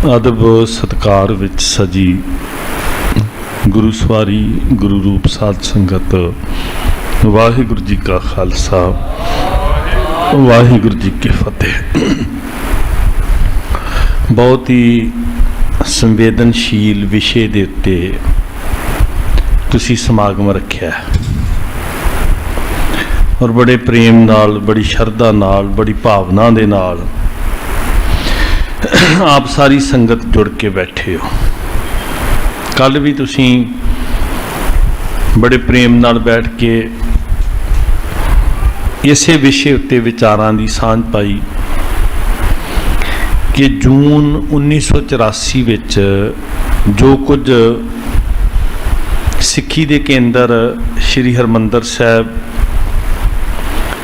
अदब सत्कार विच सजी गुरु सवारी गुरु रूप साध संगत वाहिगुरु जी का खालसा वाहिगुरु जी की फतेह। बहुत ही संवेदनशील विषय के उत्ते तुसी समागम रखिया और बड़े प्रेम नाल, बड़ी शरधा नाल, बड़ी भावना दे नाल आप सारी संगत जुड़ के बैठे हो। कल भी तुसी बड़े प्रेम नाल बैठ के इसे विषय उत्ते विचारां दी सांझ पाई कि जून 1984 विच जो कुछ सिक्खी दे केंद्र श्री हरमंदर साहब,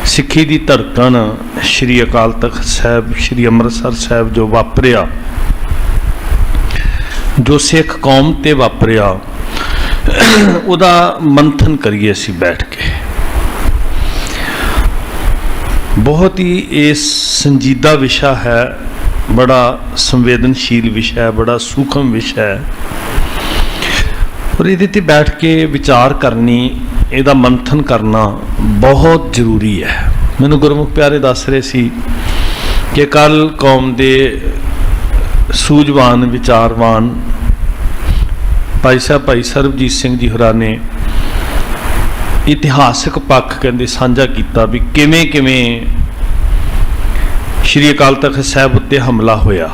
सिक्खी दी धड़कन श्री अकाल तख्त साहब, श्री अमृतसर साहब जो वापरिया, जो सिख कौम ते वापरिया, उदा मंथन करिए असी बैठ के। बहुत ही ये संजीदा विषय है, बड़ा संवेदनशील विषय है, बड़ा सूक्ष्म विषय है और ये बैठ के विचार करनी, ਇਹਦਾ मंथन करना बहुत जरूरी है। मैनू गुरमुख प्यारे दस रहे सी कि कल कौम के सूझवान विचारवान भाई साहब भाई सरबजीत सिंह जी होरां ने इतिहासक पक्ष कहते साझा किया भी किवें किवें श्री अकाल तख्त साहब उत्ते हमला होया।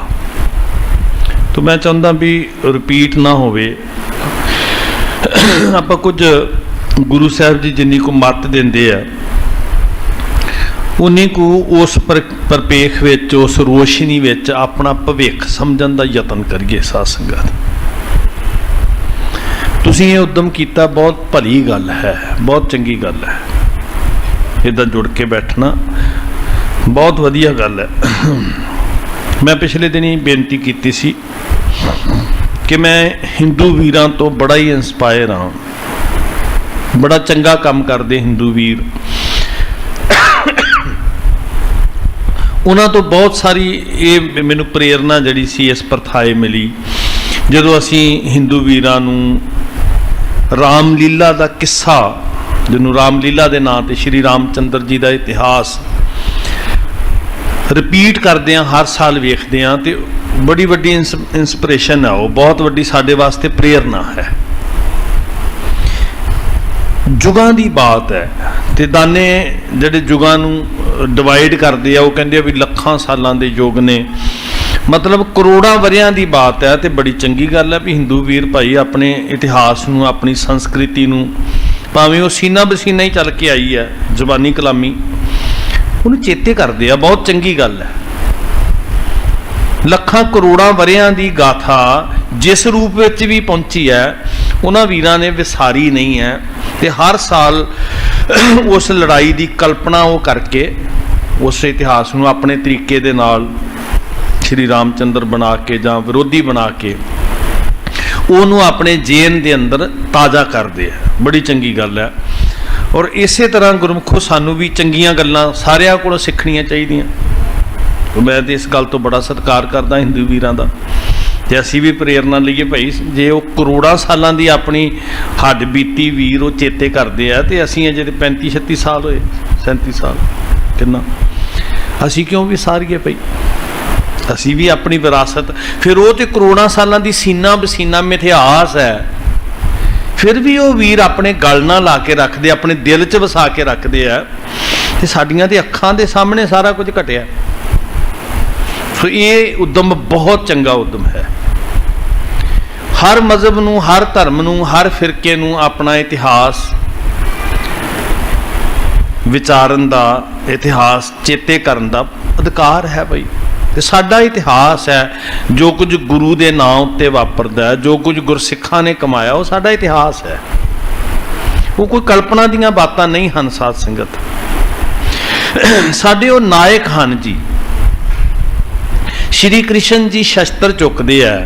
तो मैं चाहता भी रिपीट ना होवे, आपां कुछ गुरु साहब जी जिन्नी को मत देंदे आ उन्नी को उस परपेख विच, उस रोशनी विच अपना भविख समझण दा यतन करिए। साध संगत तुसीं ये उद्यम कीता, बहुत भली गल है, बहुत चंगी गल है। इदां जुड़ के बैठना बहुत वधिया गल है। मैं पिछले दिन ही बेनती कीती सी कि मैं हिंदू वीरां तो बड़ा ही इंस्पायर हाँ, बड़ा चंगा काम करते हिंदू वीर, उन्हां तो बहुत सारी ये मैनू प्रेरणा जड़ी सी इस प्रथाए मिली जदों असी हिंदू वीरां नूं रामलीला का किस्सा, जिन्हों रामलीला के नाम से श्री रामचंद्र जी का इतिहास रिपीट करते हैं, हर साल वेखते हैं, तो बड़ी वड्डी इंस्पिरेशन है, वो बहुत वड्डी साडे वास्ते प्रेरणा है। जुगां दी बात है ते दाने जिहड़े जुगां नूं डिवाइड करते हैं, वो कहते भी लखां सालां दे युग ने, मतलब करोड़ां वरियां दी बात है। तो बड़ी चंगी गल है भी हिंदू वीर भाई अपने इतिहास नूं, अपनी संस्कृति नूं, भावें वो सीना बसीना ही चल के आई है, जबानी कलामी उन्हें चेते करते हैं, बहुत चंगी गल है। लखां करोड़ां वरियां दी गाथा जिस रूप विच भी पहुंची है, उन्हां वीरां ने विसारी नहीं है। ते हर साल उस लड़ाई की कल्पना वो करके उस इतिहास नूं अपने तरीके दे नाल श्री रामचंद्र बना के जां विरोधी बना के उन्होंने अपने जेन के अंदर ताज़ा करते हैं। बड़ी चंगी गल है और इस तरह गुरमुखो सानू भी चंगियां गल्लां सारियां कोलों सीखणियां चाहीदियां। तो मैं तो इस गल तो बड़ा सत्कार करदा हिंदू वीरां दा, ते असी भी प्रेरणा लईए भाई, जे वो करोड़ां सालां दी अपनी हड्ड बीती वीर वो चेते करते हैं, तो असी अजे 35-36 साल होए, 37 साल कितना, असी क्यों भी सारीए भाई, असी भी अपनी विरासत, फिर वो तो करोड़ां सालां दी सीना बसीना इतिहास है, फिर भी वो वीर अपने गल ना ला के रखते, अपने दिल च वसा के रखते हैं, तो साडियां दे अखां दे सामने सारा कुछ घटिया। तो ये उद्यम बहुत चंगा उद्यम है। हर मजहब नूं, हर धर्म नूं, हर फिरके नूं अपना इतिहास विचारन दा, इतिहास चेते करन दा अधिकार है भाई। ते साडा इतिहास है, जो कुछ गुरु दे नाम उत्ते वापरदा है, जो कुछ गुरसिखां ने कमाया, वो साडा इतिहास है। वो कोई कल्पना दीयां बातां नहीं हन। साध संगत साडे वो नायक हन जी। श्री कृष्ण जी शस्त्र चुकते हैं,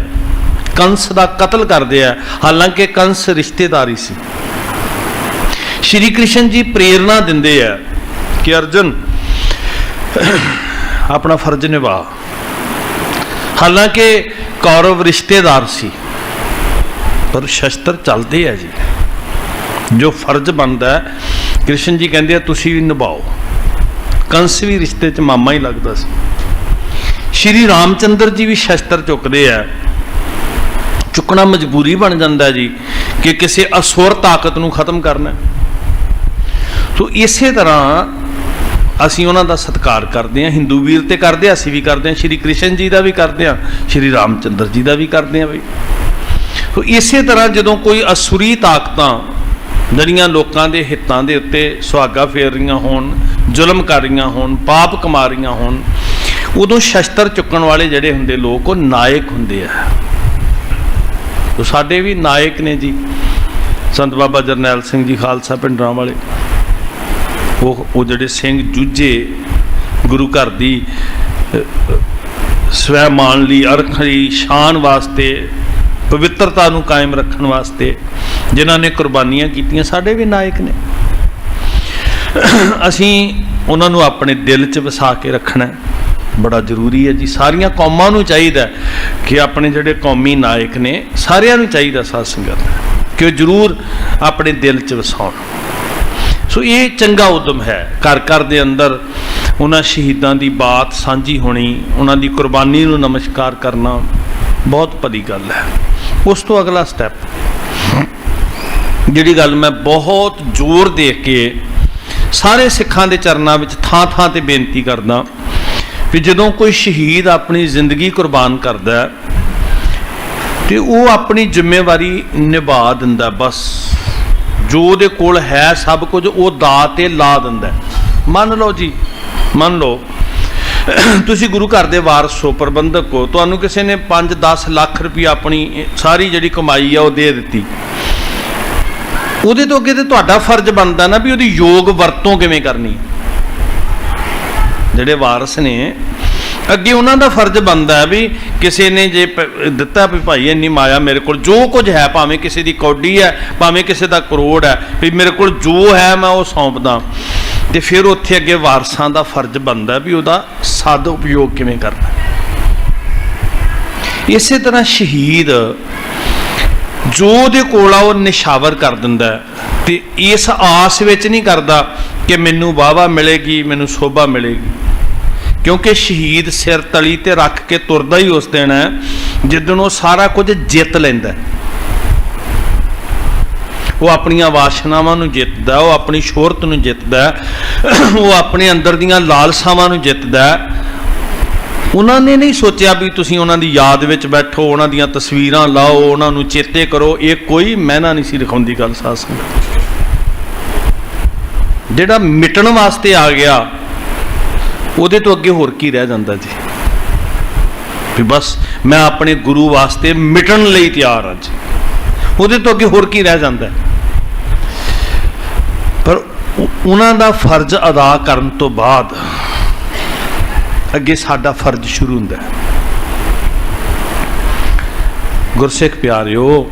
कंस का कतल करते हैं, हालांकि कंस रिश्तेदारी सी। श्री कृष्ण जी प्रेरणा दिंदे हैं कि अर्जुन अपना फर्ज निभा, हालांकि कौरव रिश्तेदार सी, पर शस्त्र चलते है जी। जो फर्ज बनता है, कृष्ण जी कहते हैं तुसी भी निभाओ। कंस भी रिश्ते च मामा ही लगता सी। श्री रामचंद्र जी भी शस्त्र चुकते हैं। चुकना मजबूरी बन जाता है जी कि किसी असुर ताकत नूं खत्म करना। तो इस तरह असीं उन्हां दा सत्कार करते हैं। हिंदू वीर तो करते, असीं भी करते हैं। श्री कृष्ण जी का भी करते हैं, श्री रामचंद्र जी का भी करते हैं बई। तो इस तरह जदों कोई असुरी ताकतां ਜਿਹੜੀਆਂ ਲੋਕਾਂ ਦੇ ਹਿੱਤਾਂ ਦੇ ਉੱਤੇ ਸੁਹਾਗਾ ਫੇਰ ਰਹੀਆਂ ਹੋਣ, ਜ਼ੁਲਮ ਕਰ ਰਹੀਆਂ ਹੋਣ, ਪਾਪ ਕਮਾ ਰਹੀਆਂ ਹੋਣ, ਉਦੋਂ ਸ਼ਸਤਰ ਚੁੱਕਣ ਵਾਲੇ ਜਿਹੜੇ ਹੁੰਦੇ ਲੋਕ ਉਹ ਨਾਇਕ ਹੁੰਦੇ ਆ। तो साडे भी नायक ने जी, संत बाबा जरनैल सिंह जी खालसा पिंडरां वाले। वो जिहड़े सिंह जूझे गुरु घर दी स्वैमान लई, अरख लई, शान वास्ते, पवित्रता नूं कायम रखण वास्ते जिन्हां ने कुर्बानियां कीतियां, साडे भी नायक ने। असीं उन्हां नूं अपने दिल च वसा के रखना बड़ा जरूरी है जी। सारिया कौमां नूं चाहीदा कि अपने जिहड़े कौमी नायक ने सारियां नूं चाहीदा साध संगत कि वो जरूर अपने दिल च वसाउण। सो ये चंगा उद्यम है। घर घर दे अंदर उन्हां शहीदां दी बात सांझी होनी, उन्हां दी कुर्बानी नूं नमस्कार करना बहुत वड्डी गल है। उस तो अगला स्टैप जिहड़ी गल मैं बहुत जोर दे के सारे सिखां दे चरनां विच थां थां ते बेनती करदा भी जदों कोई शहीद अपनी जिंदगी कुर्बान करता है तो वह अपनी जिम्मेवारी निभा दिंदा। बस जो उहदे कोल है सब कुछ वो दा ते ला दिंदा। मान लो जी, मान लो तुसी गुरु घर दे वारस हो, प्रबंधक हो, तुहानूं किसी ने 5-10 लाख रुपया अपनी सारी जिहड़ी कमाई है वो दे दित्ती। उहदे तो अगे ते तुहाडा फर्ज बनदा ना भी उहदी योग वरतों किवें करनी। ਜਿਹੜੇ ਵਾਰਸ ਨੇ ਅੱਗੇ ਉਹਨਾਂ ਦਾ ਫਰਜ਼ ਬਣਦਾ ਹੈ ਵੀ ਕਿਸੇ ਨੇ ਜੇ ਦਿੱਤਾ ਵੀ ਭਾਈ ਇੰਨੀ ਮਾਇਆ ਮੇਰੇ ਕੋਲ ਜੋ ਕੁਝ ਹੈ, ਭਾਵੇਂ ਕਿਸੇ ਦੀ ਕੌਡੀ ਹੈ, ਭਾਵੇਂ ਕਿਸੇ ਦਾ ਕਰੋੜ ਹੈ, ਵੀ ਮੇਰੇ ਕੋਲ ਜੋ ਹੈ ਮੈਂ ਉਹ ਸੌਂਪਦਾ। ਤੇ ਫਿਰ ਉੱਥੇ ਅੱਗੇ ਵਾਰਸਾਂ ਦਾ ਫਰਜ਼ ਬਣਦਾ ਵੀ ਉਹਦਾ ਸਦ ਉਪਯੋਗ ਕਿਵੇਂ ਕਰਨਾ। ਇਸੇ ਤਰ੍ਹਾਂ ਸ਼ਹੀਦ ਜੋ ਉਹਦੇ ਕੋਲ ਆ ਉਹ ਨਿਸ਼ਾਵਰ ਕਰ ਦਿੰਦਾ ਤੇ ਇਸ ਆਸ ਵਿੱਚ ਨਹੀਂ ਕਰਦਾ कि मैनू वाहवा मिलेगी, मैनू शोभा मिलेगी, क्योंकि शहीद सिर तली ते रख के तुरदा ही उस दिन है जिदन वो सारा कुछ जित लैंदा। वो अपनियां वासनावां नूं जितदा, वो अपनी शोहरत नूं जितदा, वो अपने अंदर दीयां लालसावां नूं जितदा। उन्होंने नहीं सोचा भी तुसीं उन्हां दी याद विच बैठो, उन्हां दीयां तस्वीरां लाओ, उन्हां नूं चेते करो। ये कोई मैना नहीं सी रखाउंदी गल साध संगत। ਜਿਹੜਾ ਮਿਟਣ ਵਾਸਤੇ ਆ ਗਿਆ ਉਹਦੇ ਤੋਂ ਅੱਗੇ ਹੋਰ ਕੀ ਰਹਿ ਜਾਂਦਾ ਜੀ। ਵੀ ਬਸ ਮੈਂ ਆਪਣੇ ਗੁਰੂ ਵਾਸਤੇ ਮਿਟਣ ਲਈ ਤਿਆਰ ਹਾਂ ਜੀ, ਉਹਦੇ ਤੋਂ ਅੱਗੇ ਹੋਰ ਕੀ ਰਹਿ ਜਾਂਦਾ। ਪਰ ਉਹਨਾਂ ਦਾ ਫਰਜ਼ ਅਦਾ ਕਰਨ ਤੋਂ ਬਾਅਦ ਅੱਗੇ ਸਾਡਾ ਫਰਜ਼ ਸ਼ੁਰੂ ਹੁੰਦਾ ਹੈ। ਗੁਰਸਿੱਖ ਪਿਆਰਿਓ,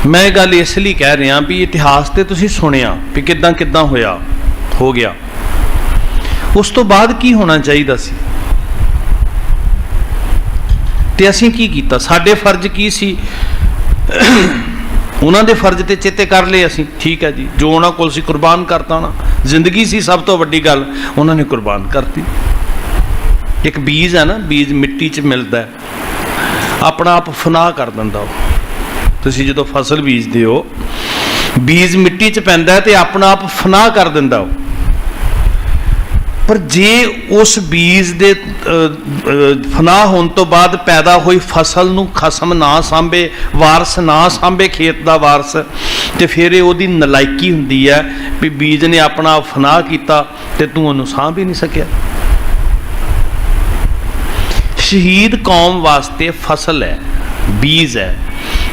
मैं गल इसलिए कह रहा भी इतिहास तो तुसीं सुनिया भी किदां किदां होया हो गया, उस तो बाद की होना चाहिए सी ते असीं की कीता, साडे फर्ज की सी। उन्हां दे फर्ज ते चेते कर लए असीं, ठीक है जी, जो उन्हां कोल सी कुर्बान करता ना। जिंदगी सी सब तो वड्डी गल, उन्होंने कुर्बान करती। एक बीज है ना, बीज मिट्टी च मिलता है, अपना आप फनाह कर दिंदा। तुसीं जदों फसल बीजदे हो, बीज मिट्टी च पैंदा है ते अपना आप फनाह कर दिंदा। पर जे उस बीज दे फनाह होने तो बाद पैदा हुई फसल नूं खसम ना सांभे, वारस ना सांभे, खेत दा वारस, ते फिर उहदी नलायकी हुंदी है भी बीज ने अपना फनाह कीता ते तूं उहनूं सांभ ही नहीं सकिया। शहीद कौम वास्ते फसल है, बीज है,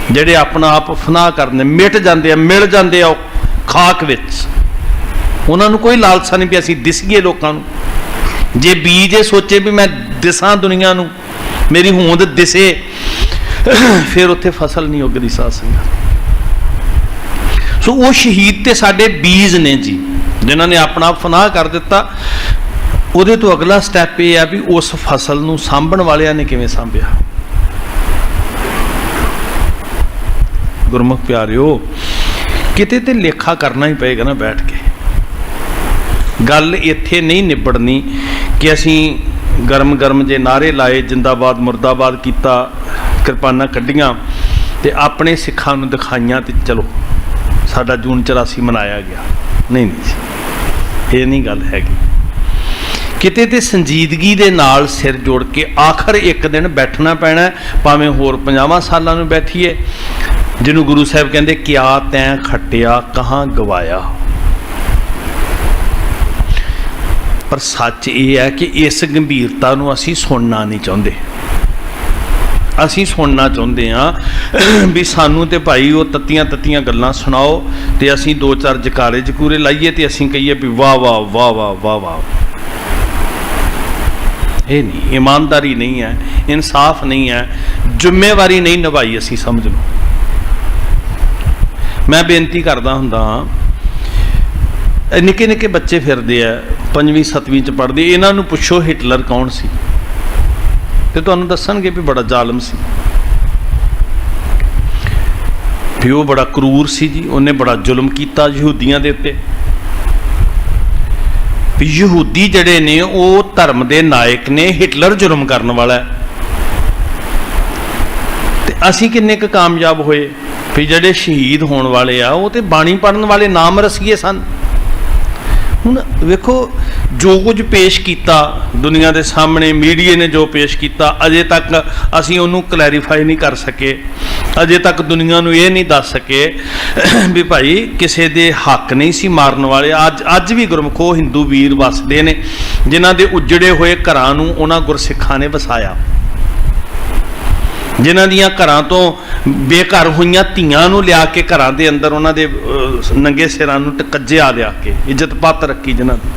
ਜਿਹੜੇ अपना आप फनाह करने, मिट जाते हैं, मिल जाते हैं खाक विच। उन्होंने कोई लालसा नहीं भी असीं दिसीए लोकां नूं। जे बीज ये सोचे भी मैं दिसां दुनिया नूं, मेरी होंद दिसे, फिर उत्थे फसल नहीं उगदी साध संगत। सो वो शहीद ते साडे बीज ने जी, जिन्हां ने अपना आप फनाह कर दिता। उहदे तो अगला स्टैप ये है भी उस फसल नूं सांभण वालियां ने किवें सांभिया। गुरमुख प्यारिओ किते ते लेखा करना ही पएगा ना बैठ के। गल इत्थे नहीं निबड़नी कि असीं गरम गरम जे नारे लाए, जिंदाबाद मुर्दाबाद किया, किरपाना कड्डियां ते अपने सिखां नूं दिखाइयां ते चलो साडा जून 84 मनाया गया। नहीं जी, ये नहीं गल हैगी। किते ते संजीदगी दे नाल सिर जोड़ के आखिर एक दिन बैठना पैना, भावें होर 50 सालां नूं बैठीए। जिन्हों गुरु साहब कहते क्या तैं खट्टिया कहाँ गवाया। पर सच ये है कि इस गंभीरता नूं असीं सुनना नहीं चाहते। असीं सुनना चाहते हाँ भी सानू तो भाई वो तत्तियां तत्तियां गल्लां सुनाओ तो असीं 2-4 जकारे जकूरे लाइए तो असीं कहिए भी वाह वाह वाह वाह वाह वाह। ये नहीं, ईमानदारी नहीं है, इंसाफ नहीं है, जिम्मेवारी नहीं निभाई असीं समझ लो। मैं बेनती करता हुंदा निक्के निक्के बच्चे फिरदे आ 5वीं 7वीं च पढ़दे, इन्हां नूं पुछो हिटलर कौन सी ते तुहानूं दस्सणगे भी बड़ा जालम सी, भी वो बड़ा क्रूर सी जी, उन्हें बड़ा जुल्म किया यहूदियां दे उत्ते। यहूदी जड़े ने वो धर्म दे नायक ने, हिटलर जुल्म करने वाला है ते असीं किन्ने क कामयाब होए भी जड़े शहीद होने वाले आ वो तो बाणी पढ़न वाले नाम रसीए सन। हुण वेखो जो कुछ पेश किया दुनिया के सामने मीडिया ने जो पेश किया अजे तक असीं उन्होंने क्लैरीफाई नहीं कर सके, अजे तक दुनिया नूं ये नहीं दस सके भी भाई किसी दे हक नहीं सी मारन वाले। अज भी गुरमुखो हिंदू वीर वसदे ने जिन्हां दे उजड़े हुए घरां नूं उन्हां गुरसिखां ने वसाया, जिन्हां दियां घरां तो बेघर होईयां धीआं नूं लिया के घरां दे अंदर उन्हां दे नंगे सिरां नूं टकज्जिया लिया के इज्जत पत रखी जिन्हां दी।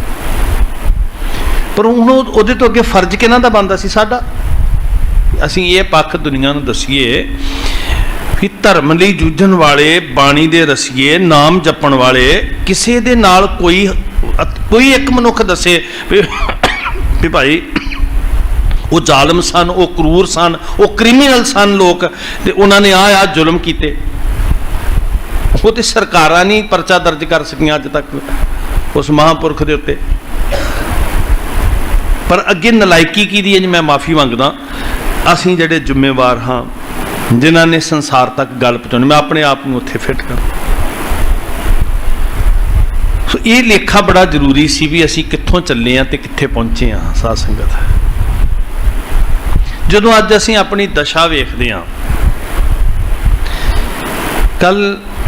पर हुण उहदे तो अगे फर्ज किहनां दा बनदा सी साडा, असीं ये पक्ष दुनिया नूं दसीए कि धर्म लई जूझण वाले, बाणी दे रसीए, नाम जपण वाले किसी दे नाल कोई एक मनुख दसे भी भाई वो जालम सन, वो क्रूर सन, वो क्रिमिनल सन लोग ते उन्होंने आ जुल्म किए। वो तो सरकारां नहीं परचा दर्ज कर सकियां अज तक उस महापुरख के उत्ते। पर अगे नलायकी की दी है जी, मैं माफ़ी मंगदा। असीं जिहड़े जिम्मेवार हाँ जिन्हां ने संसार तक गल पहुँचाउणी, मैं अपने आप को उत्थे फिट कर। सो ये लेखा बड़ा जरूरी सी भी असीं कित्थों चले हैं ते कित्थे पहुँचे हाँ। साध संगत जदों अज असीं अपनी दशा वेखदे हाँ, कल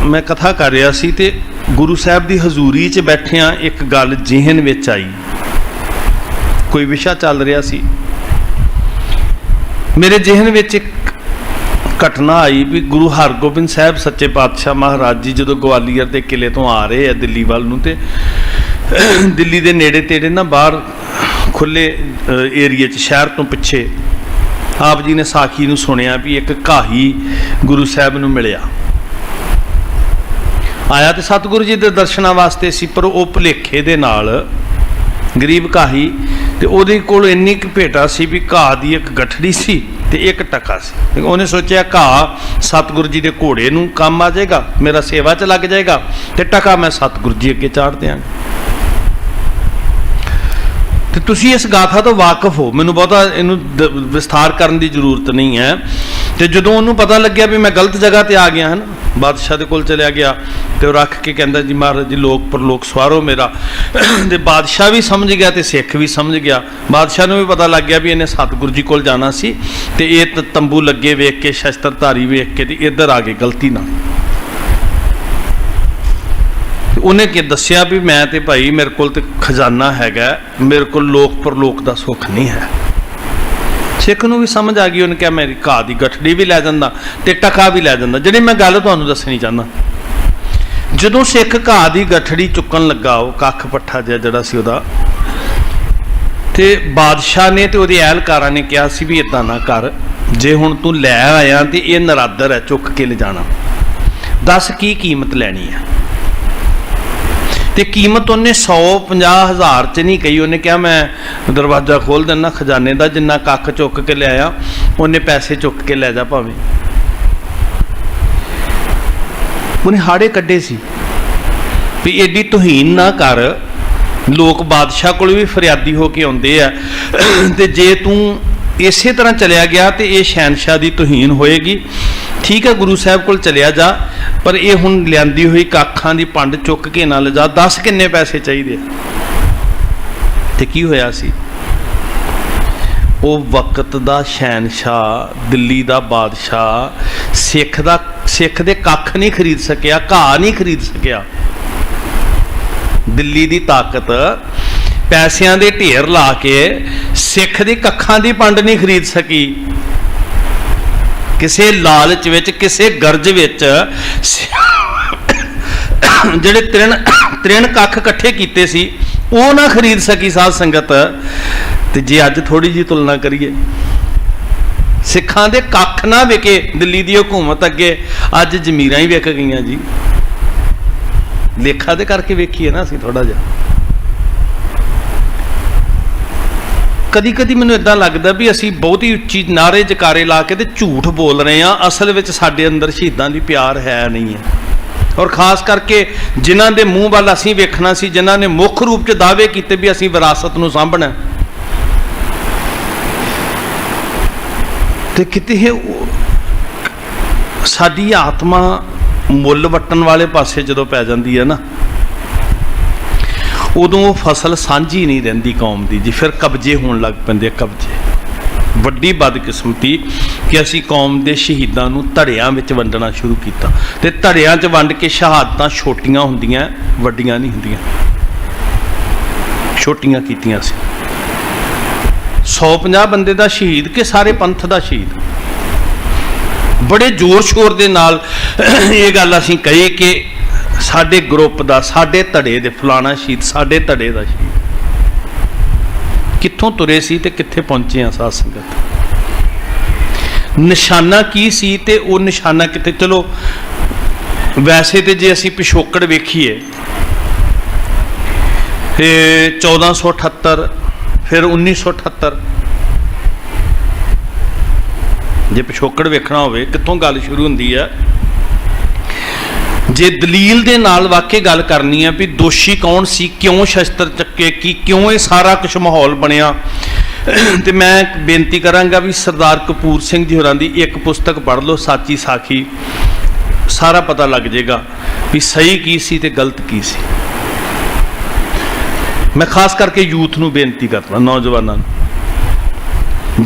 मैं कथा कर रहा सी ते गुरु साहब की हजूरी च बैठिया एक गल जेहन विच आई, कोई विशा चल रहा सी, मेरे जेहन विच एक घटना आई भी गुरु हरगोबिंद साहब सच्चे पातशाह महाराज जी जो ग्वालियर के किले तो आ रहे हैं दिल्ली वाल नूं ते दिल्ली के नेड़े तेड़े ना बाहर खुले एरिए च शहर तो पिछे आप जी ने साखी नूं सुनिया भी एक घाही गुरु साहब नूं मिलिया। आया तो सतगुरु जी के दर्शनों वास्ते सी, पर वो भुलेखे दे नाल गरीब घाही ते उहदे कोल इन्नी क भेटा सी भी घाह दी एक गठड़ी सी ते एक टका सी। उन्हें सोचा घाह सतगुरु जी के घोड़े नूं काम आ जाएगा, मेरा सेवा च लग जाएगा, ते टका मैं सतगुरु जी अगे चाढ़ दिआंगा। तो तुसी इस गाथा तो वाकफ हो, मैनूं बहुता इनू विस्तार करने की जरूरत नहीं है। तो जदों उन्होंने पता लग्या भी मैं गलत जगह पर आ गया है ना, बादशाह के कोल चलिया गया तो रख के कहता जी महाराज जी लोक परलोक सवारो मेरा। तो बादशाह भी समझ गया तो सिख भी समझ गया, बादशाह नूं भी पता लग गया भी इन्हें सतगुरु जी कोल जाना सी ते ये तंबू लगे वेख के शस्त्रधारी वेख के इधर आ गए गलती ना। उन्हें क्या दसिया भी मैं तो भाई मेरे को खजाना हैगा, मेरे को लोक परलोक का सुख नहीं है। सिख नूं भी समझ आ गई, उन्हें क्या मेरी घाह की गठड़ी भी लै जांदा ते टका भी लै जांदा। जिहड़ी मैं गल तुहानूं दसनी चाहना, जदों सिख घाह की गठड़ी चुकन लगा वो कख पट्ठा जिहड़ा सी उहदा, ते बादशाह ने ते उहदे एहलकारां ने कहा सी भी इदां ना कर, जे हुण तूं लै आया तो ये नरादर है चुक के ले जाना, दस की कीमत लैनी है। तो कीमत उन्हें 150 हज़ार च नहीं कही, उन्हें क्या मैं दरवाजा खोल देना खजाने का, जिन्ना कख चुक के लिया उन्हें पैसे चुक के लै जा भावें। ਉਹਨੇ ਹਾੜੇ ਕੱਢੇ ਸੀ ਵੀ एडी तुहीन ना कर। लोग बादशाह कोल भी फरियादी हो के आउंदे आ ते जे तू इसे तरह चलिया गया तो यह शहनशाह की तुहीन होएगी। ठीक है, गुरु साहब कोल चलिया जा, पर यह हुण लियांदी हुई काखां दी पंड चुक के ना ले जा। 10 किन्ने पैसे चाहिए ते की होया सी? वो वक्त दा शहनशाह, दिल्ली दा बादशाह सिख दे कख नहीं खरीद सकिया, घाह नहीं खरीद सकिया। दिल्ली दी ताकत पैसिਆਂ ਦੇ ढेर ला के सिख दी कखां दी पंड नहीं खरीद सकी। किसे लालच विच, किसे गर्ज विच ਜਿਹੜੇ ਤ੍ਰਿਣ ਕੱਖ ਇਕੱਠੇ ਕੀਤੇ ਸੀ ਉਹ ਨਾ ਖਰੀਦ ਸਕੀ ਸਾਧ ਸੰਗਤ। ਤੇ ਜੇ ਅੱਜ ਥੋੜੀ ਜੀ ਤੁਲਨਾ ਕਰੀਏ, ਸਿੱਖਾਂ ਦੇ ਕੱਖ ਨਾ ਵਿਕੇ ਦਿੱਲੀ ਦੀ ਹਕੂਮਤ ਅੱਗੇ, ਅੱਜ ਜ਼ਮੀਰਾਂ ਹੀ ਵਿਕ ਗਈਆਂ ਜੀ। ਲੇਖਾ ਦੇ ਕਰਕੇ ਵੇਖੀਏ ਨਾ ਅਸੀਂ ਥੋੜਾ ਜਿਹਾ। ਕਦੀ ਕਦੀ ਮੈਨੂੰ ਇਦਾਂ ਲੱਗਦਾ ਵੀ ਅਸੀਂ ਬਹੁਤੀ ਉੱਚੀ ਨਾਰੇ ਜਕਾਰੇ ਲਾ ਕੇ ਤੇ ਝੂਠ ਬੋਲ ਰਹੇ ਹਾਂ। ਅਸਲ ਵਿੱਚ ਸਾਡੇ ਅੰਦਰ ਸ਼ਹੀਦਾਂ ਦੀ ਪਿਆਰ ਹੈ ਨਹੀਂ ਹੈ। ਔਰ ਖਾਸ ਕਰਕੇ ਜਿਨ੍ਹਾਂ ਦੇ ਮੂੰਹ ਵੱਲ ਅਸੀਂ ਵੇਖਣਾ ਸੀ, ਜਿਨ੍ਹਾਂ ਨੇ ਮੁੱਖ ਰੂਪ 'ਚ ਦਾਅਵੇ ਕੀਤੇ ਵੀ ਅਸੀਂ ਵਿਰਾਸਤ ਨੂੰ ਸਾਂਭਣਾ, ਤੇ ਕਿਤੇ ਸਾਡੀ ਆਤਮਾ ਮੁੱਲ ਵੱਟਣ ਵਾਲੇ ਪਾਸੇ ਜਦੋਂ ਪੈ ਜਾਂਦੀ ਹੈ ਨਾ, ਉਦੋਂ ਉਹ ਫਸਲ ਸਾਂਝੀ ਨਹੀਂ ਰਹਿੰਦੀ ਕੌਮ ਦੀ ਜੀ। ਫਿਰ ਕਬਜ਼ੇ ਹੋਣ ਲੱਗ ਪੈਂਦੇ, ਕਬਜ਼ੇ। ਵੱਡੀ ਬਦਕਿਸਮਤੀ ਕਿ ਅਸੀਂ ਕੌਮ ਦੇ ਸ਼ਹੀਦਾਂ ਨੂੰ ਧੜਿਆਂ ਵਿੱਚ ਵੰਡਣਾ ਸ਼ੁਰੂ ਕੀਤਾ, ਤੇ ਧੜਿਆਂ 'ਚ ਵੰਡ ਕੇ ਸ਼ਹਾਦਤਾਂ ਛੋਟੀਆਂ ਹੁੰਦੀਆਂ, ਵੱਡੀਆਂ ਨਹੀਂ ਹੁੰਦੀਆਂ। ਛੋਟੀਆਂ ਕੀਤੀਆਂ ਸੀ। 150 ਬੰਦੇ ਦਾ ਸ਼ਹੀਦ ਕਿ ਸਾਰੇ ਪੰਥ ਦਾ ਸ਼ਹੀਦ। बड़े जोर शोर के नाल ये गल असीं कही कि साडे ग्रुप का, साडे धड़े दे फलाना शहीद, साडे धड़े का शहीद। कित्थों तुरे सी ते कित्थे पहुंचे हैं साध संगत? निशाना की सी ते वो निशाना कित्थे? चलो वैसे तो जे असीं पिछोकड़ वेखीए ते 1478, फिर 1978, जे पिछोकड़ वेखना होवे कित्थों गल शुरू हुंदी है। जे दलील दे नाल वाकई गल करनी है भी दोषी कौन सी, क्यों शस्त्र चक्के, की क्यों ये सारा कुछ माहौल बनया, तो मैं बेनती करांगा भी सरदार कपूर सिंह जी होरां दी एक पुस्तक पढ़ लो, साची साखी, सारा पता लग जाएगा भी सही की सी ते गलत की सी। मैं खास करके यूथ नूं बेनती करदा, नौजवानों नूं,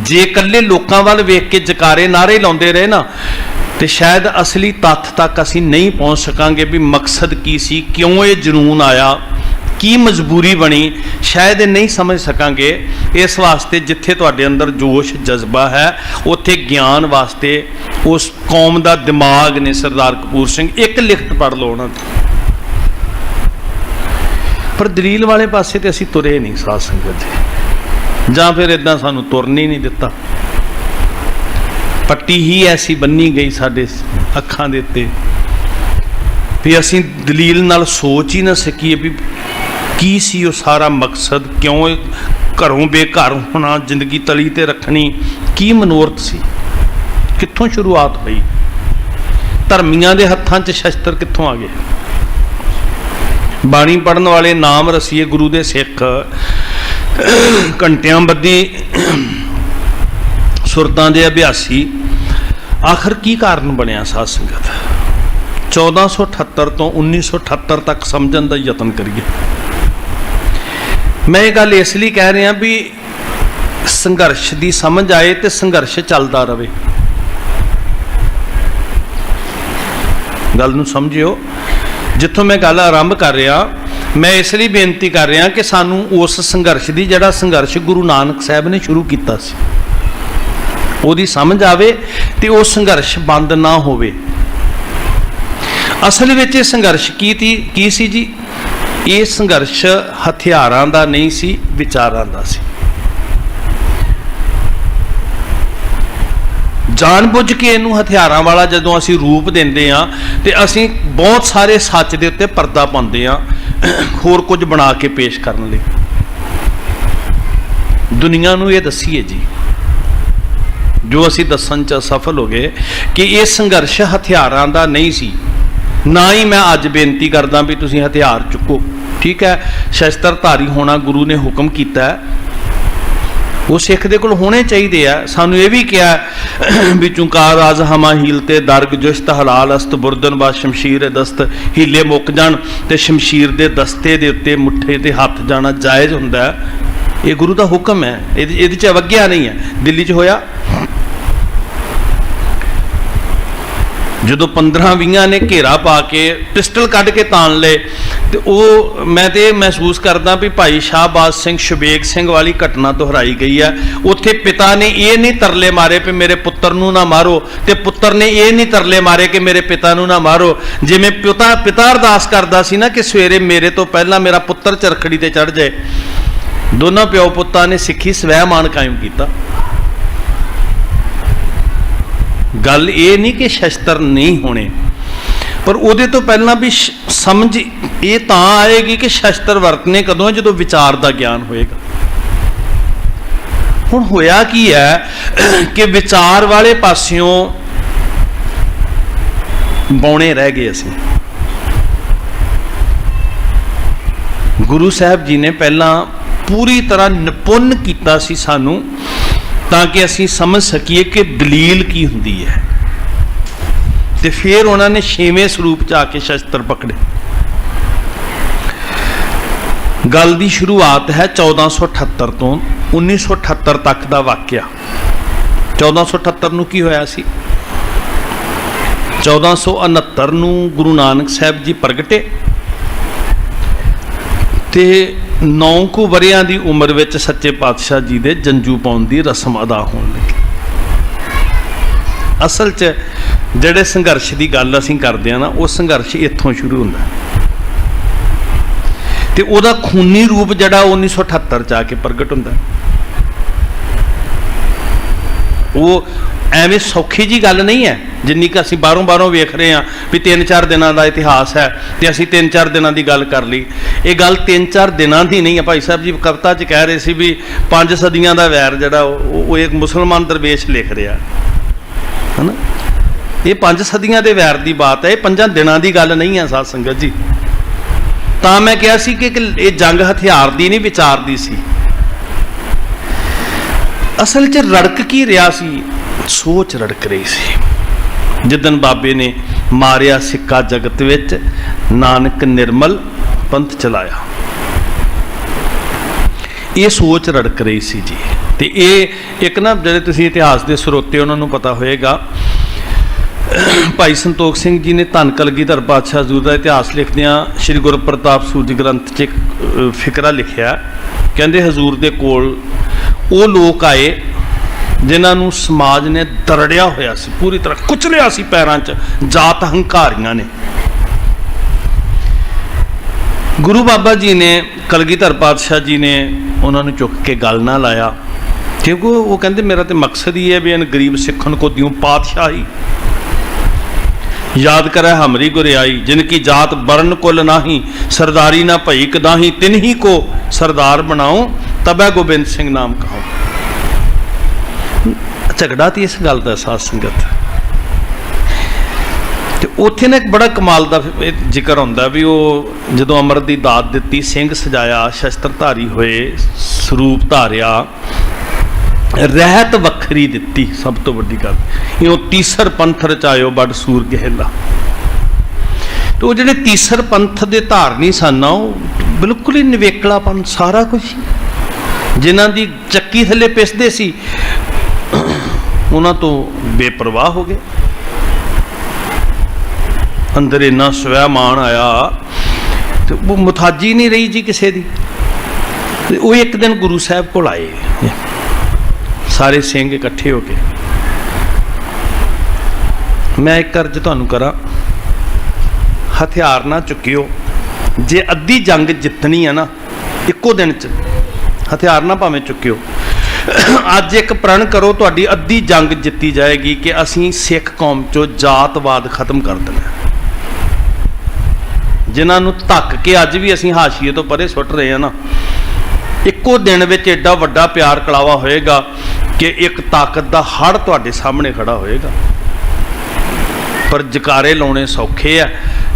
जे कल्ले लोकां वाल वेख के जकारे नारे लाउंदे रहे ना, तो शायद असली तत्थ तक असीं नहीं पहुँच सकांगे भी मकसद की सी, क्यों ये जनून आया, की मजबूरी बनी, शायद नहीं समझ सकांगे। इस वास्ते जिथे तुहाडे अंदर जोश जज्बा है, उत्थे ज्ञान वास्ते उस कौम का दिमाग ने सरदार कपूर सिंह। एक लिखत पढ़ लो उन्हां दी। पर दलील वाले पासे तो असीं तुरे नहीं साध संगत जी, जां फिर इदां सानूं तुरन ही नहीं दिता। पट्टी ही ऐसी बन्नी गई साडे अखां दे उत्ते भी असीं दलील नाल सोच ही ना सकीए भी की सी वो सारा मकसद, क्यों घरों बेघर होना, जिंदगी तली ते रखनी, की मनोरथ सी, कित्थों शुरुआत हुई, धर्मियां दे हत्थां 'च शस्त्र कित्थों आ गए। बाणी पढ़न वाले, नाम रसीए गुरु दे सिख, घंटियां बद्धी सुरतां दे अभ्यासी, आखिर की कारण बनया साध संगत? 1478 तो 1978 तक समझण दा यतन करिए। मैं ये गल इसलिए कह रहा भी संघर्ष की समझ आए तो संघर्ष चलता रहे। गल नूं समझियो, जिथों मैं गल आरंभ कर रहा, मैं इसलिए बेनती कर रहा कि सानू उस संघर्ष की, जिहड़ा संघर्ष गुरु नानक साहब ने शुरू किया सी, ਉਹਦੀ समझ आवे ते वो संघर्ष बंद ना होवे। असल विच संघर्ष की सी जी? ये संघर्ष हथियारां दा नहीं सी, विचारां दा सी। जानबुझ के इनू हथियारां वाला जदों असीं रूप देंदे आ ते असीं बहुत सारे सच दे उत्ते पर्दा पाउंदे आ, होर कुछ बना के पेश करन लई। दुनिया नूं ये दसीए जी, जो असी दसन च सफल हो गए कि ये संघर्ष हथियारां दा नहीं सी, ना ही मैं अज बेनती करदा भी तुसीं हथियार चुको। ठीक है, शस्त्रधारी होना गुरु ने हुक्म किया है, वो सिख दे कोल होने चाहिए आ। सानू ये भी कहा भी चुंकार आज हमा हीलते दरग जुश्त हलाल अस्त बुरदन बाद शमशीर दस्त हीले मुक जान ते शमशीर दे दस्ते दे उत्ते मुठे ते हथ जाना जायज़ हुंदा है। ये गुरु का हुक्म है, इहदे च अवग्या नहीं है। दिल्ली च होया जो 15-20 ने घेरा पा के पिस्टल कढ़ के तान ले, तो वो मैं तो महसूस करदा भी भाई शाहबाज सिंह शबेग सिंह वाली घटना दोहराई गई है। उत्थे पिता ने ये नहीं तरले मारे कि मेरे पुत्र नूं ना मारो, तो पुत्र ने ये नहीं तरले मारे कि मेरे पिता नूं ना मारो। जिवें पिता अरदास करदा सी ना कि सवेरे मेरे तो पहला मेरा पुत्र चरखड़ी ते चढ़ जाए। दोनों प्यो पुत्तां ने सिੱਖੀ स्वैमान कायम किया। गल ये नहीं कि शस्त्र नहीं होने, पर उहदे तो पहला भी समझ ये तां आएगी कि शस्त्र वरतने कदों जो विचार का ज्ञान होएगा। हुण होया की है कि विचार वाले पासियों बौने रह गए। असीं गुरु साहब जी ने पहला पूरी तरह निपुण किया सी सानू, ताकि असीं समझ सकीए कि दलील की हुंदी है। ते फिर उन्होंने 6वें स्वरूप च आके शस्त्र पकड़े। गल की शुरुआत है 1478 तो 1978 तक का वाकया। 1478 नूं की होया सी? 1469 नूं गुरु नानक साहब जी प्रगटे ते 9 कुछ वरियां की उम्र में सच्चे पातशाह जी के जंजू पाउण की रस्म अदा होने लगी। असल च जिहड़े संघर्ष की गल असीं करदे हां ना, वो संघर्ष इत्थों शुरू हुंदा ते उहदा खूनी रूप जिहड़ा 1978 च आके प्रगट हुंदा। वो एवें सौखी जी गल नहीं है जिन्नी कि असीं बारों वेख रहे हैं भी 3-4 दिनों का इतिहास है तो असीं 3-4 दिनों की गल कर ली। ये गल 3-4 दिनों की नहीं है। भाई साहब जी कविता च कह रहे थे भी 5 सदियां का वैर जिहड़ा वो एक मुसलमान दरवेश लिख रहा है ना। ये 5 सदियां के वैर की बात है, ये 5 दिनों की गल नहीं है साध संगत जी। तो मैं कहा सी कि ये जंग हथियार की नहीं विचार की सी। असल च रड़क की रहा सी, सोच रड़क रही सी। जिदन बाबे ने मारिया सिक्का जगत विच नानक निर्मल पंथ चलाया, ये सोच रड़क रही सी जी। तो ये एक ना जिहड़े तुसीं इतिहास के स्रोते उन्होंने पता होएगा, भाई संतोख सिंह जी ने धन कलगीधर पातशाह हजूर का इतिहास लिखदियां श्री गुरु प्रताप सूरज ग्रंथ च एक फिकरा लिखिया। कहते हजूर दे कोल वो लोग आए जिन्होंने समाज ने दरड़िया होया सी, पूरी तरह कुचलिया सी पैरों च, जात हंकारियां ने। गुरु बाबा जी ने कलगीधर पातशाह जी ने उन्होंने चुक के गल ना लाया, क्योंकि वो कहते मेरा तो मकसद ही है भी इन गरीब सिखन को द्यूं पातशाही। याद करे हमरी गुरियाई जिनकी जात बरन कुल नाही, सरदारी ना भई कदाही, तिन्ही को सरदार बनाओ तबै गोबिंद सिंह नाम कहो। झगड़ा तो इस गल का साध संगत। तो उत्थे ने एक बड़ा कमाल का जिक्र होंदा भी वो जदों अमृत की दात दिती, सिंह सजाया, शस्त्रधारी होए, स्वरूप धारिया, रहत वखरी दिती। सब तो वड्डी गल इहो तीसर पंथ रचायो बड़ सूर गहला। तो जिहड़े तीसर पंथ दे धारनी सन बिल्कुल ही निवेकलापन सारा कुछ, जिन्हां दी चक्की थले पिसदे सी उन्हां तो बेपरवाह हो गए। अंदर इन्ना स्वैमान आया तो वो मुथाजी नहीं रही जी किसी दी। वो एक दिन गुरु साहब को आए सारे सिंह इकट्ठे हो के। मैं एक अर्ज तुहानूं करा, हथियार ना चुकियो, जे अद्धी जंग जितनी है ना इक्को दिन च, हथियार ना भावें चुकियो। अज एक प्रण करो, तुहाडी अद्धी जंग जित्ती जाएगी कि असीं सिख कौम चो जातवाद खत्म कर देना। जिन्होंने धक के अज भी असीं हाशिए तो परे सुट रहे हैं ना, इक्को दिन विच एडा वड्डा प्यार कलावा होएगा कि एक ताकत का हड़ तुहाडे सामने खड़ा होएगा। पर जकारे लाने सौखे आ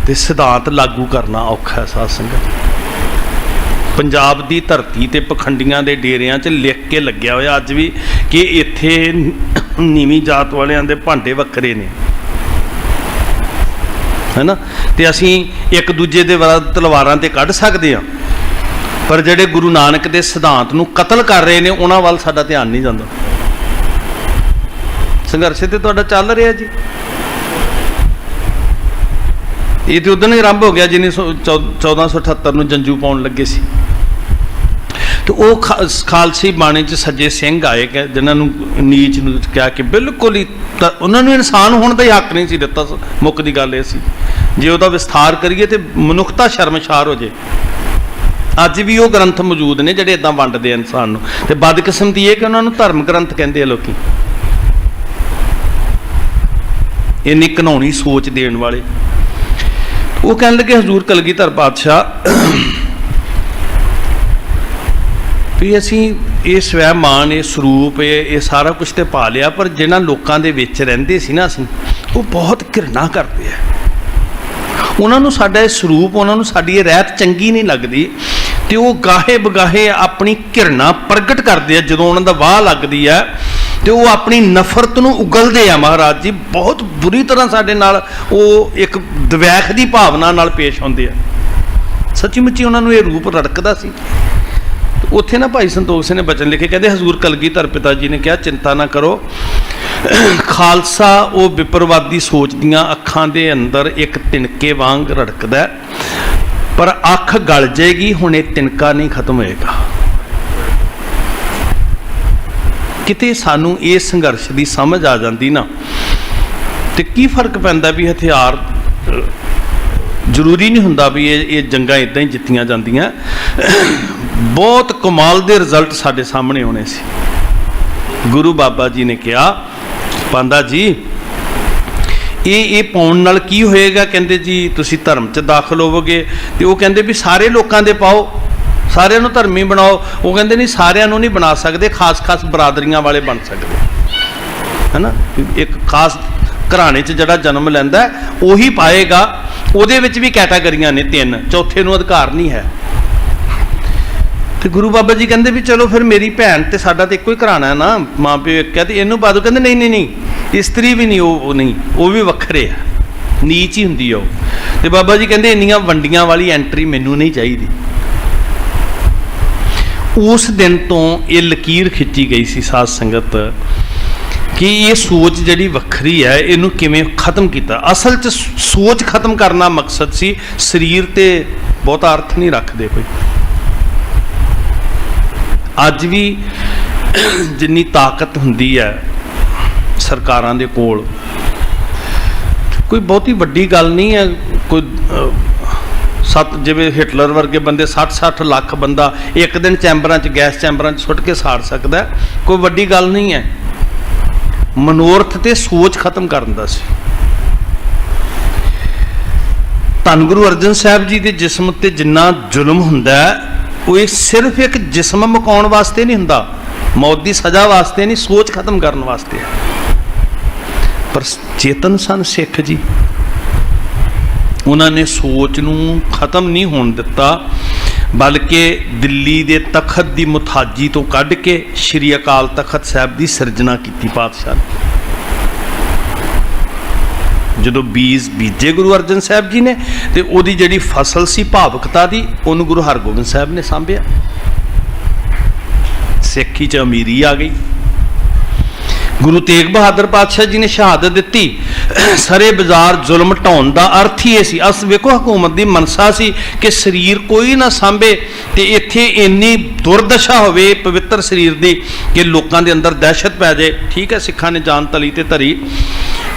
ਤੇ ਸਿਧਾਂਤ ਲਾਗੂ ਕਰਨਾ ਔਖਾ ਸਾਧ ਸੰਗਤ। ਪੰਜਾਬ ਦੀ ਧਰਤੀ ਤੇ ਪਖੰਡੀਆਂ ਦੇ ਡੇਰਿਆਂ 'ਚ ਲਿਖ ਕੇ ਲੱਗਿਆ ਹੋਇਆ ਅੱਜ ਵੀ ਕਿ ਇੱਥੇ ਨੀਵੀਂ ਜਾਤ ਵਾਲਿਆਂ ਦੇ ਭਾਂਡੇ ਵੱਖਰੇ ਨੇ, ਹੈ ਨਾ। ਤੇ ਅਸੀਂ ਇੱਕ ਦੂਜੇ ਦੇ ਵਿਰੁੱਧ ਤਲਵਾਰਾਂ ਤੇ ਕੱਢ ਸਕਦੇ ਹਾਂ, ਪਰ ਜਿਹੜੇ ਗੁਰੂ ਨਾਨਕ ਦੇ ਸਿਧਾਂਤ ਨੂੰ ਕਤਲ ਕਰ ਰਹੇ ਨੇ ਉਹਨਾਂ ਵੱਲ ਸਾਡਾ ਧਿਆਨ ਨਹੀਂ ਜਾਂਦਾ। ਸੰਘਰਸ਼ ਤੇ ਤੁਹਾਡਾ ਚੱਲ ਰਿਹਾ ਜੀ। ਇਹ ਤੇ ਉਦੋਂ ਹੀ ਆਰੰਭ ਹੋ ਗਿਆ ਜਿਹਨੇ 1478 ਨੂੰ ਜੰਜੂ ਪਾਉਣ ਲੱਗੇ ਸੀ। ਤੇ ਉਹ ਖਾਲਸੀ ਬਾਣੇ 'ਚ ਸੱਜੇ ਸਿੰਘ ਆਏ ਕਿ ਜਿਨ੍ਹਾਂ ਨੂੰ ਨੀਚ ਨੂੰ ਕਿਹਾ ਕਿ ਬਿਲਕੁਲ ਹੀ ਉਹਨਾਂ ਨੂੰ ਇਨਸਾਨ ਹੋਣ ਦਾ ਹੀ ਹੱਕ ਨਹੀਂ ਸੀ ਦਿੱਤਾ। ਮੁੱਖ ਦੀ ਗੱਲ ਇਹ ਸੀ ਜੇ ਉਹਦਾ ਵਿਸਥਾਰ ਕਰੀਏ ਤੇ ਮਨੁੱਖਤਾ ਸ਼ਰਮਸ਼ਾਰ ਹੋ ਜੇ। ਅੱਜ ਵੀ ਉਹ ਗ੍ਰੰਥ ਮੌਜੂਦ ਨੇ ਜਿਹੜੇ ਇੱਦਾਂ ਵੰਡਦੇ ਆ ਇਨਸਾਨ ਨੂੰ। ਤੇ ਬਦਕਿਸਮਤੀ ਇਹ ਕਿ ਉਹਨਾਂ ਨੂੰ ਧਰਮ ਗ੍ਰੰਥ ਕਹਿੰਦੇ ਆ ਲੋਕੀ, ਇੰਨੀ ਘਿਨਾਉਣੀ ਸੋਚ ਦੇਣ ਵਾਲੇ। ਉਹ ਕਹਿਣ ਲੱਗੇ ਹਜ਼ੂਰ ਕਲਗੀਧਰ ਪਾਤਸ਼ਾਹ ਵੀ ਅਸੀਂ ਇਹ ਸਵੈਮਾਨ, ਇਹ ਸਰੂਪ, ਇਹ ਸਾਰਾ ਕੁਝ ਤੇ ਪਾ ਲਿਆ, ਪਰ ਜਿਹਨਾਂ ਲੋਕਾਂ ਦੇ ਵਿੱਚ ਰਹਿੰਦੇ ਸੀ ਨਾ ਅਸੀਂ, ਉਹ ਬਹੁਤ ਘਿਰਣਾ ਕਰਦੇ ਆ। ਉਹਨਾਂ ਨੂੰ ਸਾਡਾ ਇਹ ਸਰੂਪ, ਉਹਨਾਂ ਨੂੰ ਸਾਡੀ ਇਹ ਰਹਿਤ ਚੰਗੀ ਨਹੀਂ ਲੱਗਦੀ ਤੇ ਉਹ ਗਾਹੇ ਬਗਾਹੇ ਆਪਣੀ ਘਿਰਣਾ ਪ੍ਰਗਟ ਕਰਦੇ ਆ। ਜਦੋਂ ਉਹਨਾਂ ਦਾ ਵਾਹ ਲੱਗਦੀ ਹੈ ਤੇ ਉਹ ਆਪਣੀ ਨਫ਼ਰਤ ਨੂੰ ਉਗਲਦੇ ਆ। ਮਹਾਰਾਜ ਜੀ ਬਹੁਤ ਬੁਰੀ ਤਰ੍ਹਾਂ ਸਾਡੇ ਨਾਲ ਉਹ ਇੱਕ ਦਵੈਖ ਦੀ ਭਾਵਨਾ ਨਾਲ ਪੇਸ਼ ਹੁੰਦੇ ਆ। ਸੱਚੀ ਮੁੱਚੀ ਉਹਨਾਂ ਨੂੰ ਇਹ ਰੂਪ ਰੜਕਦਾ ਸੀ। ਉੱਥੇ ਨਾ ਭਾਈ ਸੰਤੋਖ ਸਿੰਘ ਨੇ ਬਚਨ ਲਿਖੇ, ਕਹਿੰਦੇ ਹਜ਼ੂਰ ਕਲਗੀਧਰ ਪਿਤਾ ਜੀ ਨੇ ਕਿਹਾ ਚਿੰਤਾ ਨਾ ਕਰੋ, ਖਾਲਸਾ ਉਹ ਵਿਪਰਵਾਦੀ ਸੋਚ ਦੀਆਂ ਅੱਖਾਂ ਦੇ ਅੰਦਰ ਇੱਕ ਤਿਣਕੇ ਵਾਂਗ ਰੜਕਦਾ, ਪਰ ਅੱਖ ਗਲ ਜਾਏਗੀ, ਹੁਣ ਇਹ ਤਿਣਕਾ ਨਹੀਂ ਖਤਮ ਹੋਏਗਾ। ਕਿਤੇ ਸਾਨੂੰ ਇਹ ਸੰਘਰਸ਼ ਦੀ ਸਮਝ ਆ ਜਾਂਦੀ ਨਾ, ਤੇ ਕੀ ਫਰਕ ਪੈਂਦਾ ਵੀ ਹਥਿਆਰ ਜ਼ਰੂਰੀ ਨਹੀਂ ਹੁੰਦਾ ਵੀ ਇਹ ਜੰਗਾਂ ਇੱਦਾਂ ਹੀ ਜਿੱਤੀਆਂ ਜਾਂਦੀਆਂ। ਬਹੁਤ ਕਮਾਲ ਦੇ ਰਿਜ਼ਲਟ ਸਾਡੇ ਸਾਹਮਣੇ ਆਉਣੇ ਸੀ। ਗੁਰੂ ਬਾਬਾ ਜੀ ਨੇ ਕਿਹਾ ਪਾਂਦਾ ਜੀ ਇਹ ਪਾਉਣ ਨਾਲ ਕੀ ਹੋਏਗਾ? ਕਹਿੰਦੇ ਜੀ ਤੁਸੀਂ ਧਰਮ 'ਚ ਦਾਖਲ ਹੋਵੋਗੇ। ਤੇ ਉਹ ਕਹਿੰਦੇ ਵੀ ਸਾਰੇ ਲੋਕਾਂ ਦੇ ਪਾਓ, ਸਾਰਿਆਂ ਨੂੰ ਧਰਮੀ ਬਣਾਓ। ਉਹ ਕਹਿੰਦੇ ਨਹੀਂ, ਸਾਰਿਆਂ ਨੂੰ ਨਹੀਂ ਬਣਾ ਸਕਦੇ, ਖਾਸ ਬਰਾਦਰੀਆਂ ਵਾਲੇ ਬਣ ਸਕਦੇ, ਹੈ ਨਾ। ਇੱਕ ਖਾਸ ਘਰਾਣੇ 'ਚ ਜਿਹੜਾ ਜਨਮ ਲੈਂਦਾ ਉਹੀ ਪਾਏਗਾ। ਉਹਦੇ ਵਿੱਚ ਵੀ ਕੈਟਾਗਰੀਆਂ ਨੇ 3, ਚੌਥੇ ਨੂੰ ਅਧਿਕਾਰ ਨਹੀਂ ਹੈ। ਤੇ ਗੁਰੂ ਬਾਬਾ ਜੀ ਕਹਿੰਦੇ ਵੀ ਚਲੋ ਫਿਰ ਮੇਰੀ ਭੈਣ ਤੇ ਸਾਡਾ ਤੇ ਇੱਕੋ ਹੀ ਘਰਾਣਾ ਨਾ, ਮਾਂ ਪਿਓ ਇੱਕ ਹੈ, ਤੇ ਇਹਨੂੰ ਬਾਦੂ ਕਹਿੰਦੇ ਨਹੀਂ, ਇਸਤਰੀ ਵੀ ਨਹੀਂ, ਉਹ ਨਹੀਂ, ਉਹ ਵੀ ਵੱਖਰੇ ਆ, ਨੀਚ ਹੀ ਹੁੰਦੀ ਆ ਉਹ। ਤੇ ਬਾਬਾ ਜੀ ਕਹਿੰਦੇ ਇੰਨੀਆਂ ਵੰਡੀਆਂ ਵਾਲੀ ਐਂਟਰੀ ਮੈਨੂੰ ਨਹੀਂ ਚਾਹੀਦੀ। ਉਸ ਦਿਨ ਤੋਂ ਇਹ ਲਕੀਰ ਖਿੱਚੀ ਗਈ ਸੀ ਸਾਧ ਸੰਗਤ ਕਿ ਇਹ ਸੋਚ ਜਿਹੜੀ ਵੱਖਰੀ ਹੈ ਇਹਨੂੰ ਕਿਵੇਂ ਖਤਮ ਕੀਤਾ। ਅਸਲ 'ਚ ਸੋਚ ਖਤਮ ਕਰਨਾ ਮਕਸਦ ਸੀ, ਸਰੀਰ ਤੇ ਬਹੁਤਾ ਅਰਥ ਨਹੀਂ ਰੱਖਦੇ ਕੋਈ। ਅੱਜ ਵੀ ਜਿੰਨੀ ਤਾਕਤ ਹੁੰਦੀ ਹੈ ਸਰਕਾਰਾਂ ਦੇ ਕੋਲ, ਕੋਈ ਬਹੁਤੀ ਵੱਡੀ ਗੱਲ ਨਹੀਂ ਹੈ। ਕੋਈ ਜਿਵੇਂ ਹਿਟਲਰ ਵਰਗੇ ਬੰਦੇ 60 ਲੱਖ ਬੰਦਾ ਇੱਕ ਦਿਨ ਚੈਂਬਰਾਂ 'ਚ, ਗੈਸ ਚੈਂਬਰਾਂ 'ਚ ਸੁੱਟ ਕੇ ਸਾੜ ਸਕਦਾ, ਕੋਈ ਵੱਡੀ ਗੱਲ ਨਹੀਂ ਹੈ। ਮਨੋਰਥ ਤੇ ਸੋਚ ਖਤਮ ਕਰਨ ਦਾ ਸੀ। ਧੰਨ ਗੁਰੂ ਅਰਜਨ ਸਾਹਿਬ ਜੀ ਦੇ ਜਿਸਮ ਤੇ ਜਿੰਨਾ ਜ਼ੁਲਮ ਹੁੰਦਾ ਉਹ ਇਹ ਸਿਰਫ ਇੱਕ ਜਿਸਮ ਮੁਕਾਉਣ ਵਾਸਤੇ ਨਹੀਂ ਹੁੰਦਾ, ਮੌਤ ਦੀ ਸਜ਼ਾ ਵਾਸਤੇ ਨਹੀਂ, ਸੋਚ ਖਤਮ ਕਰਨ ਵਾਸਤੇ ਹੈ। ਪਰ ਚੇਤਨ ਸਨ ਸਿੱਖ ਜੀ, ਉਹਨਾਂ ਨੇ ਸੋਚ ਨੂੰ ਖਤਮ ਨਹੀਂ ਹੋਣ ਦਿੱਤਾ, ਬਲਕਿ ਦਿੱਲੀ ਦੇ ਤਖਤ ਦੀ ਮੁਥਾਜੀ ਤੋਂ ਕੱਢ ਕੇ ਸ਼੍ਰੀ ਅਕਾਲ ਤਖਤ ਸਾਹਿਬ ਦੀ ਸਿਰਜਣਾ ਕੀਤੀ ਪਾਤਸ਼ਾਹ ਨੇ। ਜਦੋਂ ਬੀਜ ਬੀਜੇ ਗੁਰੂ ਅਰਜਨ ਸਾਹਿਬ ਜੀ ਨੇ ਤੇ ਉਹਦੀ ਜਿਹੜੀ ਫਸਲ ਸੀ ਭਾਵਕਤਾ ਦੀ, ਉਹਨੂੰ ਗੁਰੂ ਹਰਗੋਬਿੰਦ ਸਾਹਿਬ ਨੇ ਸਾਂਭਿਆ। ਸਿੱਖੀ 'ਚ ਅਮੀਰੀ ਆ ਗਈ। ਗੁਰੂ ਤੇਗ ਬਹਾਦਰ ਪਾਤਸ਼ਾਹ ਜੀ ਨੇ ਸ਼ਹਾਦਤ ਦਿੱਤੀ। ਸਰੇ ਬਾਜ਼ਾਰ ਜ਼ੁਲਮ ਢਾਉਣ ਦਾ ਅਰਥ ਹੀ ਇਹ ਸੀ। ਵੇਖੋ ਹਕੂਮਤ ਦੀ ਮਨਸਾ ਸੀ ਕਿ ਸਰੀਰ ਕੋਈ ਨਾ ਸਾਂਭੇ ਤੇ ਇੱਥੇ ਇੰਨੀ ਦੁਰਦਸ਼ਾ ਹੋਵੇ ਪਵਿੱਤਰ ਸਰੀਰ ਦੀ ਕਿ ਲੋਕਾਂ ਦੇ ਅੰਦਰ ਦਹਿਸ਼ਤ ਪੈ ਜਾਏ। ਠੀਕ ਹੈ, ਸਿੱਖਾਂ ਨੇ ਜਾਨ ਤਲੀ ਤੇ ਧਰੀ।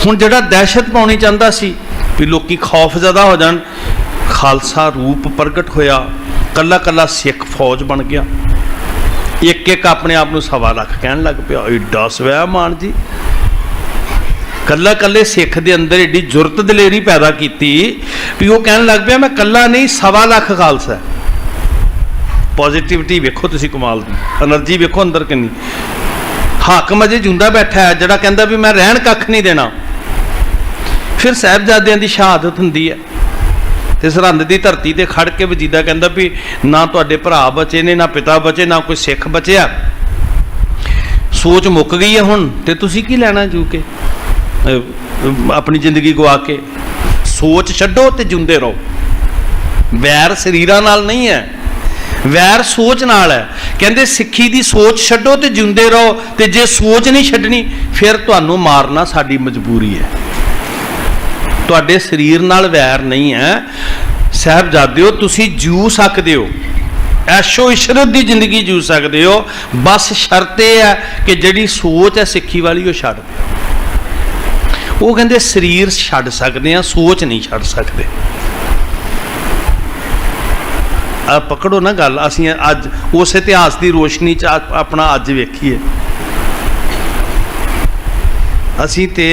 ਹੁਣ ਜਿਹੜਾ ਦਹਿਸ਼ਤ ਪਾਉਣੀ ਚਾਹੁੰਦਾ ਸੀ ਵੀ ਲੋਕੀ ਖੌਫਜ਼ਦਾ ਹੋ ਜਾਣ, ਖਾਲਸਾ ਰੂਪ ਪ੍ਰਗਟ ਹੋਇਆ, ਕੱਲਾ ਕੱਲਾ ਸਿੱਖ ਫੌਜ ਬਣ ਗਿਆ। ਇੱਕ ਆਪਣੇ ਆਪ ਨੂੰ 1.25 ਲੱਖ ਕਹਿਣ ਲੱਗ ਪਿਆ। ਏਡਾ ਸਵੈਮਾਨ ਜੀ, ਕੱਲੇ ਸਿੱਖ ਦੇ ਅੰਦਰ ਏਡੀ ਜੁਰਤ ਦਲੇਰੀ ਪੈਦਾ ਕੀਤੀ ਵੀ ਉਹ ਕਹਿਣ ਲੱਗ ਪਿਆ ਮੈਂ ਕੱਲਾ ਨਹੀਂ, 1.25 ਲੱਖ ਖਾਲਸਾ। ਪੋਜ਼ਿਟਿਵਿਟੀ ਵੇਖੋ ਤੁਸੀਂ, ਕਮਾਲ ਦੀ ਐਨਰਜੀ ਵੇਖੋ ਅੰਦਰ ਕਿੰਨੀ। ਹਾਕਮ ਅਜੇ ਜਿਉਂਦਾ ਬੈਠਾ ਹੈ ਜਿਹੜਾ ਕਹਿੰਦਾ ਵੀ ਮੈਂ ਰਹਿਣ ਕੱਖ ਨਹੀਂ ਦੇਣਾ। ਫਿਰ ਸਾਹਿਬਜ਼ਾਦਿਆਂ ਦੀ ਸ਼ਹਾਦਤ ਹੁੰਦੀ ਹੈ, ਤੇ ਸਰਹੰਦ ਦੀ ਧਰਤੀ ਤੇ ਖੜ ਕੇ ਵਜੀਦਾ ਕਹਿੰਦਾ ਵੀ ਨਾ ਤੁਹਾਡੇ ਭਰਾ ਬਚੇ ਨੇ, ਨਾ ਪਿਤਾ ਬਚੇ, ਨਾ ਕੋਈ ਸਿੱਖ ਬਚਿਆ, ਸੋਚ ਮੁੱਕ ਗਈ ਹੈ ਹੁਣ, ਤੇ ਤੁਸੀਂ ਕੀ ਲੈਣਾ ਜੂ ਕੇ ਆਪਣੀ ਜ਼ਿੰਦਗੀ ਗਵਾ ਕੇ। ਸੋਚ ਛੱਡੋ ਤੇ ਜਿਉਂਦੇ ਰਹੋ। ਵੈਰ ਸਰੀਰਾਂ ਨਾਲ ਨਹੀਂ ਹੈ, ਵੈਰ ਸੋਚ ਨਾਲ ਹੈ। ਕਹਿੰਦੇ ਸਿੱਖੀ ਦੀ ਸੋਚ ਛੱਡੋ ਤੇ ਜਿਉਂਦੇ ਰਹੋ, ਤੇ ਜੇ ਸੋਚ ਨਹੀਂ ਛੱਡਣੀ ਫਿਰ ਤੁਹਾਨੂੰ ਮਾਰਨਾ ਸਾਡੀ ਮਜਬੂਰੀ ਹੈ। ਤੁਹਾਡੇ ਸਰੀਰ ਨਾਲ ਵੈਰ ਨਹੀਂ ਹੈ। ਸਾਹਿਬਜ਼ਾਦਿਓ, ਤੁਸੀਂ ਜੀਉ ਸਕਦੇ ਹੋ, ਐਸ਼ੋ ਇਸ਼ਰਤ ਦੀ ਜ਼ਿੰਦਗੀ ਜੀਉ ਸਕਦੇ ਹੋ, ਬਸ ਸ਼ਰਤ ਇਹ ਹੈ ਕਿ ਜਿਹੜੀ ਸੋਚ ਹੈ ਸਿੱਖੀ ਵਾਲੀ ਉਹ ਛੱਡ ਦਿਓ। ਉਹ ਕਹਿੰਦੇ ਸਰੀਰ ਛੱਡ ਸਕਦੇ ਆ, ਸੋਚ ਨਹੀਂ ਛੱਡ ਸਕਦੇ। ਆ ਪਕੜੋ ਨਾ ਗੱਲ। ਅਸੀਂ ਅੱਜ ਉਸ ਇਤਿਹਾਸ ਦੀ ਰੋਸ਼ਨੀ 'ਚ ਆਪਣਾ ਅੱਜ ਵੇਖੀਏ। ਅਸੀਂ ਤੇ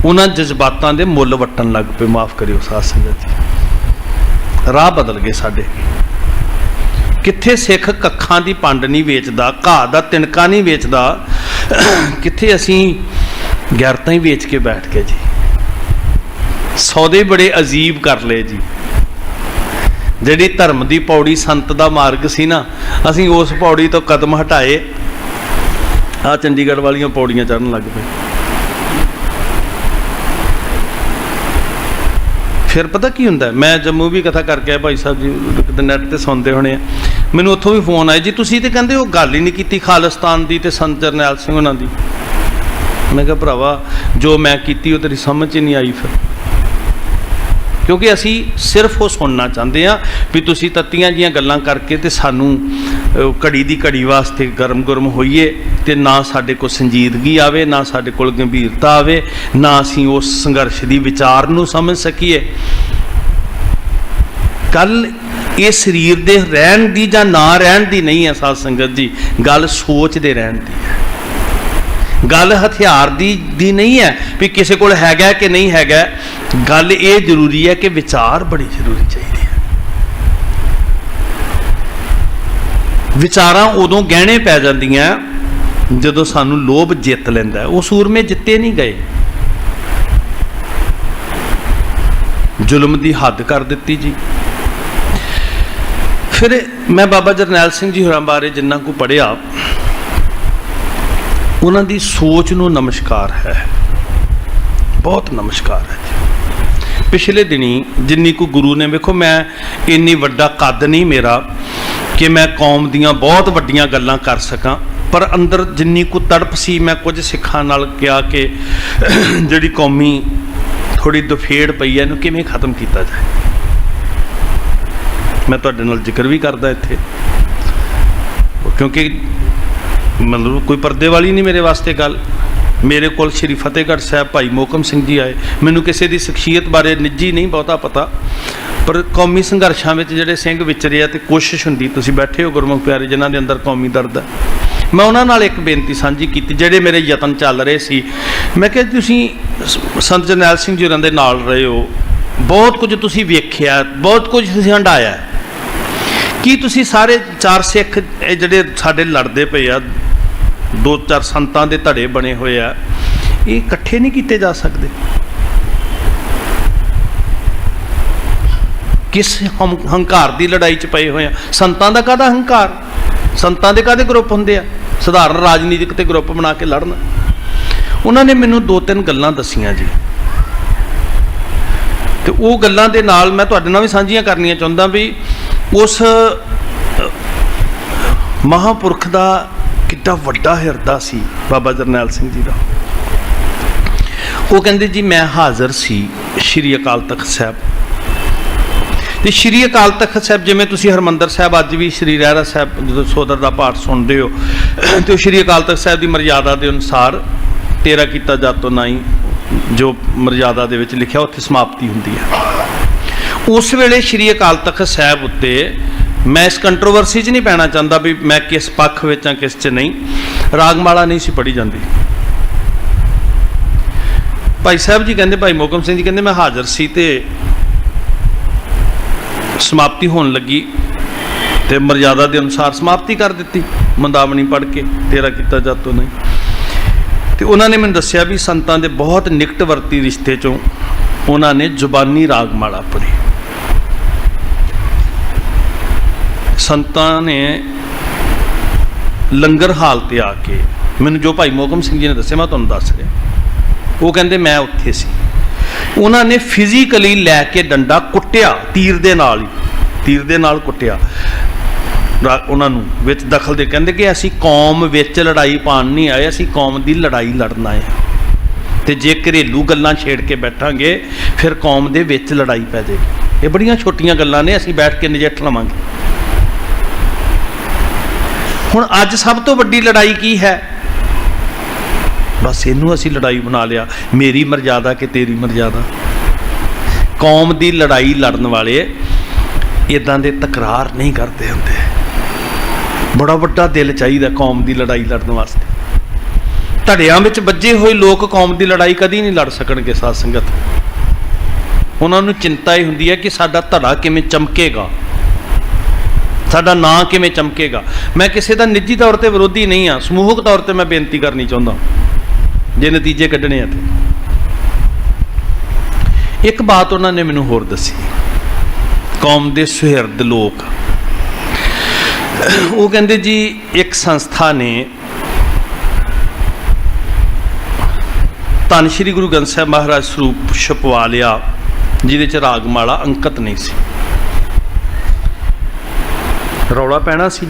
ਉਹਨਾਂ ਜਜ਼ਬਾਤਾਂ ਦੇ ਮੁੱਲ ਵੱਟਣ ਲੱਗ ਪਏ। ਮਾਫ ਕਰਿਓ ਸਾਧ ਸੰਗਤ ਜੀ, ਰਾਹ ਬਦਲ ਗਏ ਸਾਡੇ। ਕਿੱਥੇ ਸਿੱਖ ਕੱਖਾਂ ਦੀ ਪੰਡ ਨਹੀਂ ਵੇਚਦਾ, ਘਾਹ ਦਾ ਤਿਣਕਾ ਨਹੀਂ ਵੇਚਦਾ, ਕਿੱਥੇ ਅਸੀਂ ਗੈਰਤਾਂ ਹੀ ਵੇਚ ਕੇ ਬੈਠ ਗਏ ਜੀ। ਸੌਦੇ ਬੜੇ ਅਜੀਬ ਕਰ ਲਏ ਜੀ। ਜਿਹੜੀ ਧਰਮ ਦੀ ਪੌੜੀ ਸੰਤ ਦਾ ਮਾਰਗ ਸੀ ਨਾ, ਅਸੀਂ ਉਸ ਪੌੜੀ ਤੋਂ ਕਦਮ ਹਟਾਏ, ਆਹ ਚੰਡੀਗੜ੍ਹ ਵਾਲੀਆਂ ਪੌੜੀਆਂ ਚੜ੍ਹਨ ਲੱਗ ਪਏ। ਫਿਰ ਪਤਾ ਕੀ ਹੁੰਦਾ, ਮੈਂ ਜੰਮੂ ਵੀ ਕਥਾ ਕਰਕੇ ਆਇਆ, ਭਾਈ ਸਾਹਿਬ ਜੀ ਨੈੱਟ ਤੇ ਸੁਣਦੇ ਹੋਣੇ ਆ, ਮੈਨੂੰ ਉੱਥੋਂ ਵੀ ਫੋਨ ਆਏ ਜੀ ਤੁਸੀਂ ਤੇ ਕਹਿੰਦੇ ਉਹ ਗੱਲ ਹੀ ਨਹੀਂ ਕੀਤੀ ਖਾਲਿਸਤਾਨ ਦੀ ਤੇ ਸੰਤ ਜਰਨੈਲ ਸਿੰਘ ਉਹਨਾਂ ਦੀ। ਮੈਂ ਕਿਹਾ ਭਰਾਵਾ ਜੋ ਮੈਂ ਕੀਤੀ ਉਹ ਤੇਰੀ ਸਮਝ 'ਚ ਨਹੀਂ ਆਈ ਫਿਰ, ਕਿਉਂਕਿ ਅਸੀਂ ਸਿਰਫ ਉਹ ਸੁਣਨਾ ਚਾਹੁੰਦੇ ਹਾਂ ਵੀ ਤੁਸੀਂ ਤੱਤੀਆਂ ਜੀਆਂ ਗੱਲਾਂ ਕਰਕੇ ਤੇ ਸਾਨੂੰ ਘੜੀ ਦੀ ਘੜੀ ਵਾਸਤੇ ਗਰਮ ਹੋਈਏ, ਤੇ ਨਾ ਸਾਡੇ ਕੋਲ ਸੰਜੀਦਗੀ ਆਵੇ, ਨਾ ਸਾਡੇ ਕੋਲ ਗੰਭੀਰਤਾ ਆਵੇ, ਨਾ ਅਸੀਂ ਉਸ ਸੰਘਰਸ਼ ਦੀ ਵਿਚਾਰ ਨੂੰ ਸਮਝ ਸਕੀਏ। ਗੱਲ ਇਹ ਸਰੀਰ ਦੇ ਰਹਿਣ ਦੀ ਜਾਂ ਨਾ ਰਹਿਣ ਦੀ ਨਹੀਂ ਹੈ ਸਾਧ ਸੰਗਤ ਜੀ, ਗੱਲ ਸੋਚ ਦੇ ਰਹਿਣ ਦੀ ਹੈ। ਗੱਲ ਹਥਿਆਰ ਦੀ ਨਹੀਂ ਹੈ ਵੀ ਕਿਸੇ ਕੋਲ ਹੈਗਾ ਕਿ ਨਹੀਂ ਹੈਗਾ। ਗੱਲ ਇਹ ਜ਼ਰੂਰੀ ਹੈ ਕਿ ਵਿਚਾਰ ਬੜੀ ਜ਼ਰੂਰੀ ਚਾਹੀਦੀ ਹੈ। ਵਿਚਾਰਾਂ ਉਦੋਂ ਗਹਿਣੇ ਪੈ ਜਾਂਦੀਆਂ ਜਦੋਂ ਸਾਨੂੰ ਲੋਭ ਜਿੱਤ ਲੈਂਦਾ। ਉਹ ਸੂਰਮੇ ਜਿੱਤੇ ਨਹੀਂ ਗਏ, ਜ਼ੁਲਮ ਦੀ ਹੱਦ ਕਰ ਦਿੱਤੀ ਜੀ। ਫਿਰ ਮੈਂ ਬਾਬਾ ਜਰਨੈਲ ਸਿੰਘ ਜੀ ਹੋਰਾਂ ਬਾਰੇ ਜਿੰਨਾ ਕੁ ਪੜ੍ਹਿਆ, ਉਹਨਾਂ ਦੀ ਸੋਚ ਨੂੰ ਨਮਸਕਾਰ ਹੈ, ਬਹੁਤ ਨਮਸਕਾਰ ਹੈ ਜੀ। ਪਿਛਲੇ ਦਿਨੀ ਜਿੰਨੀ ਕੁ ਗੁਰੂ ਨੇ, ਵੇਖੋ ਮੈਂ ਇੰਨੀ ਵੱਡਾ ਕੱਦ ਨਹੀਂ ਮੇਰਾ ਕਿ ਮੈਂ ਕੌਮ ਦੀਆਂ ਬਹੁਤ ਵੱਡੀਆਂ ਗੱਲਾਂ ਕਰ ਸਕਾਂ, ਪਰ ਅੰਦਰ ਜਿੰਨੀ ਕੁ ਤੜਪ ਸੀ, ਮੈਂ ਕੁਝ ਸਿੱਖਾਂ ਨਾਲ ਕਿਹਾ ਕਿ ਜਿਹੜੀ ਕੌਮੀ ਥੋੜ੍ਹੀ ਦੁਫੇੜ ਪਈ ਹੈ ਇਹਨੂੰ ਕਿਵੇਂ ਖਤਮ ਕੀਤਾ ਜਾਏ। ਮੈਂ ਤੁਹਾਡੇ ਨਾਲ ਜ਼ਿਕਰ ਵੀ ਕਰਦਾ ਇੱਥੇ, ਕਿਉਂਕਿ ਮਤਲਬ ਕੋਈ ਪਰਦੇ ਵਾਲੀ ਨਹੀਂ ਮੇਰੇ ਵਾਸਤੇ ਗੱਲ। ਮੇਰੇ ਕੋਲ ਸ਼੍ਰੀ ਫਤਿਹਗੜ੍ਹ ਸਾਹਿਬ ਭਾਈ ਮੋਹਕਮ ਸਿੰਘ ਜੀ ਆਏ। ਮੈਨੂੰ ਕਿਸੇ ਦੀ ਸ਼ਖਸੀਅਤ ਬਾਰੇ ਨਿੱਜੀ ਨਹੀਂ ਬਹੁਤਾ ਪਤਾ, ਪਰ ਕੌਮੀ ਸੰਘਰਸ਼ਾਂ ਵਿੱਚ ਜਿਹੜੇ ਸਿੰਘ ਵਿਚਰੇ ਆ ਤੇ ਕੋਸ਼ਿਸ਼ ਹੁੰਦੀ, ਤੁਸੀਂ ਬੈਠੇ ਹੋ ਗੁਰਮੁਖ ਪਿਆਰੇ ਜਿਨ੍ਹਾਂ ਦੇ ਅੰਦਰ ਕੌਮੀ ਦਰਦ ਹੈ, ਮੈਂ ਉਹਨਾਂ ਨਾਲ ਇੱਕ ਬੇਨਤੀ ਸਾਂਝੀ ਕੀਤੀ ਜਿਹੜੇ ਮੇਰੇ ਯਤਨ ਚੱਲ ਰਹੇ ਸੀ। ਮੈਂ ਕਿਹਾ ਤੁਸੀਂ ਸੰਤ ਜਰਨੈਲ ਸਿੰਘ ਜੀ ਹੋਰਾਂ ਦੇ ਨਾਲ ਰਹੇ ਹੋ, ਬਹੁਤ ਕੁਝ ਤੁਸੀਂ ਵੇਖਿਆ, ਬਹੁਤ ਕੁਝ ਤੁਸੀਂ ਹੰਢਾਇਆ, ਕੀ ਤੁਸੀਂ ਸਾਰੇ ਚਾਰ ਸਿੱਖ ਇਹ ਜਿਹੜੇ ਸਾਡੇ ਲੜਦੇ ਪਏ ਆ, ਦੋ ਚਾਰ ਸੰਤਾਂ ਦੇ ਧੜੇ ਬਣੇ ਹੋਏ ਆ, ਇਹ ਇਕੱਠੇ ਨਹੀਂ ਕੀਤੇ ਜਾ ਸਕਦੇ? ਕਿਸ ਹੰਕਾਰ ਦੀ ਲੜਾਈ 'ਚ ਪਏ ਹੋਏ ਆ? ਸੰਤਾਂ ਦਾ ਕਾਹਦਾ ਹੰਕਾਰ? ਸੰਤਾਂ ਦੇ ਕਾਹਦੇ ਗਰੁੱਪ ਹੁੰਦੇ ਆ? ਸਧਾਰਨ ਰਾਜਨੀਤਿਕ ਤੇ ਗਰੁੱਪ ਬਣਾ ਕੇ ਲੜਨ। ਉਹਨਾਂ ਨੇ ਮੈਨੂੰ 2-3 ਗੱਲਾਂ ਦੱਸੀਆਂ ਜੀ, ਤੇ ਉਹ ਗੱਲਾਂ ਦੇ ਨਾਲ ਮੈਂ ਤੁਹਾਡੇ ਨਾਲ ਵੀ ਸਾਂਝੀਆਂ ਕਰਨੀਆਂ ਚਾਹੁੰਦਾ ਵੀ ਉਸ ਮਹਾਂਪੁਰਖ ਦਾ ਕਿੱਡਾ ਵੱਡਾ ਹਿਰਦਾ ਸੀ ਬਾਬਾ ਜਰਨੈਲ ਸਿੰਘ ਜੀ ਦਾ। ਉਹ ਕਹਿੰਦੇ ਜੀ ਮੈਂ ਹਾਜ਼ਰ ਸੀ ਸ਼੍ਰੀ ਅਕਾਲ ਤਖਤ ਸਾਹਿਬ, ਤੇ ਸ਼੍ਰੀ ਅਕਾਲ ਤਖਤ ਸਾਹਿਬ ਜਿਵੇਂ ਤੁਸੀਂ ਹਰਿਮੰਦਰ ਸਾਹਿਬ ਅੱਜ ਵੀ ਸ਼੍ਰੀ ਰਹਿਰਾਸ ਸਾਹਿਬ ਜਦੋਂ ਸੋਦਰ ਦਾ ਪਾਠ ਸੁਣਦੇ ਹੋ, ਤੇ ਉਹ ਸ਼੍ਰੀ ਅਕਾਲ ਤਖਤ ਸਾਹਿਬ ਦੀ ਮਰਜ਼ਾਦਾ ਦੇ ਅਨੁਸਾਰ ਤੇਰਾ ਕੀਤਾ ਜਾਤੋ ਨਾਈ, ਜੋ ਮਰਜ਼ਾਦਾ ਦੇ ਵਿੱਚ ਲਿਖਿਆ ਉੱਥੇ ਸਮਾਪਤੀ ਹੁੰਦੀ ਹੈ। ਉਸ ਵੇਲੇ ਸ਼੍ਰੀ ਅਕਾਲ ਤਖਤ ਸਾਹਿਬ ਉੱਤੇ ਮੈਂ ਇਸ ਕੰਟਰੋਵਰਸੀ 'ਚ ਨਹੀਂ ਪੈਣਾ ਚਾਹੁੰਦਾ ਵੀ ਮੈਂ ਕਿਸ ਪੱਖ ਵਿੱਚ ਹਾਂ ਕਿਸ 'ਚ ਨਹੀਂ, ਰਾਗਮਾਲਾ ਨਹੀਂ ਸੀ ਪੜ੍ਹੀ ਜਾਂਦੀ। ਭਾਈ ਸਾਹਿਬ ਜੀ ਕਹਿੰਦੇ, ਭਾਈ ਮੋਹਕਮ ਸਿੰਘ ਜੀ ਕਹਿੰਦੇ ਮੈਂ ਹਾਜ਼ਰ ਸੀ ਤੇ ਸਮਾਪਤੀ ਹੋਣ ਲੱਗੀ ਤੇ ਮਰਜ਼ਾਦਾ ਦੇ ਅਨੁਸਾਰ ਸਮਾਪਤੀ ਕਰ ਦਿੱਤੀ, ਮੰਦਾਵਣੀ ਪੜ੍ਹ ਕੇ ਤੇਰਾ ਕੀਤਾ ਜਾਤੋ ਨਹੀਂ। ਤੇ ਉਹਨਾਂ ਨੇ ਮੈਨੂੰ ਦੱਸਿਆ ਵੀ ਸੰਤਾਂ ਦੇ ਬਹੁਤ ਨਿਕਟਵਰਤੀ ਰਿਸ਼ਤੇ ਚੋਂ ਉਹਨਾਂ ਨੇ ਜ਼ੁਬਾਨੀ ਰਾਗਮਾਲਾ ਪੜ੍ਹੀ। ਸੰਤਾਂ ਨੇ ਲੰਗਰ ਹਾਲ ਤੇ ਆ ਕੇ ਮੈਨੂੰ ਜੋ ਭਾਈ ਮੋਹਕਮ ਸਿੰਘ ਜੀ ਨੇ ਦੱਸਿਆ ਮੈਂ ਤੁਹਾਨੂੰ ਦੱਸ ਰਿਹਾ। ਉਹ ਕਹਿੰਦੇ ਮੈਂ ਉੱਥੇ ਸੀ, ਉਹਨਾਂ ਨੇ ਫਿਜ਼ੀਕਲੀ ਲੈ ਕੇ ਡੰਡਾ ਕੁੱਟਿਆ, ਤੀਰ ਦੇ ਨਾਲ ਕੁੱਟਿਆ ਉਹਨਾਂ ਨੂੰ ਵਿੱਚ ਦਖਲ ਦੇ। ਕਹਿੰਦੇ ਕਿ ਅਸੀਂ ਕੌਮ ਵਿੱਚ ਲੜਾਈ ਪਾਉਣ ਨਹੀਂ ਆਏ, ਅਸੀਂ ਕੌਮ ਦੀ ਲੜਾਈ ਲੜਨ ਆਏ ਹਾਂ, ਤੇ ਜੇ ਘਰੇਲੂ ਗੱਲਾਂ ਛੇੜ ਕੇ ਬੈਠਾਂਗੇ ਫਿਰ ਕੌਮ ਦੇ ਵਿੱਚ ਲੜਾਈ ਪੈ ਜਾਏਗੀ। ਇਹ ਬੜੀਆਂ ਛੋਟੀਆਂ ਗੱਲਾਂ ਨੇ, ਅਸੀਂ ਬੈਠ ਕੇ ਨਜਿੱਠ ਲਵਾਂਗੇ। ਹੁਣ ਅੱਜ ਸਭ ਤੋਂ ਵੱਡੀ ਲੜਾਈ ਕੀ ਹੈ? ਬਸ ਇਹਨੂੰ ਅਸੀਂ ਲੜਾਈ ਬਣਾ ਲਿਆ, ਮੇਰੀ ਮਰਜ਼ਾਦਾ ਕਿ ਤੇਰੀ ਮਰਜ਼ਾਦਾ। ਕੌਮ ਦੀ ਲੜਾਈ ਲੜਨ ਵਾਲੇ ਇਦਾਂ ਦੇ ਤਕਰਾਰ ਨਹੀਂ ਕਰਦੇ ਹੁੰਦੇ। ਬੜਾ ਵੱਡਾ ਦਿਲ ਚਾਹੀਦਾ ਕੌਮ ਦੀ ਲੜਾਈ ਲੜਨ ਵਾਸਤੇ। ਧੜਿਆਂ ਵਿੱਚ ਵੱਜੇ ਹੋਏ ਲੋਕ ਕੌਮ ਦੀ ਲੜਾਈ ਕਦੀ ਨਹੀਂ ਲੜ ਸਕਣਗੇ ਸਾਧ ਸੰਗਤ। ਉਹਨਾਂ ਨੂੰ ਚਿੰਤਾ ਹੀ ਹੁੰਦੀ ਹੈ ਕਿ ਸਾਡਾ ਧੜਾ ਕਿਵੇਂ ਚਮਕੇਗਾ, ਸਾਡਾ ਨਾਂ ਕਿਵੇਂ ਚਮਕੇਗਾ। ਮੈਂ ਕਿਸੇ ਦਾ ਨਿੱਜੀ ਤੌਰ ਤੇ ਵਿਰੋਧੀ ਨਹੀਂ ਹਾਂ, ਸਮੂਹਕ ਤੌਰ ਤੇ ਮੈਂ ਬੇਨਤੀ ਕਰਨੀ ਚਾਹੁੰਦਾ ਜੇ ਨਤੀਜੇ ਕੱਢਣੇ ਆ ਤੇ। ਇੱਕ ਬਾਤ ਉਹਨਾਂ ਨੇ ਮੈਨੂੰ ਹੋਰ ਦੱਸੀ, ਕੌਮ ਦੇ ਸੁਹਿਰਦ ਲੋਕ। ਉਹ ਕਹਿੰਦੇ ਜੀ ਇੱਕ ਸੰਸਥਾ ਨੇ ਧੰਨ ਸ਼੍ਰੀ ਗੁਰੂ ਗ੍ਰੰਥ ਸਾਹਿਬ ਮਹਾਰਾਜ ਸਰੂਪ ਛਪਵਾ ਲਿਆ, ਜਿਹਦੇ ਚ ਰਾਗਮਾਲਾ ਅੰਕਿਤ ਨਹੀਂ ਸੀ। ਰੌਲਾ ਪੈਣਾ ਸੀ,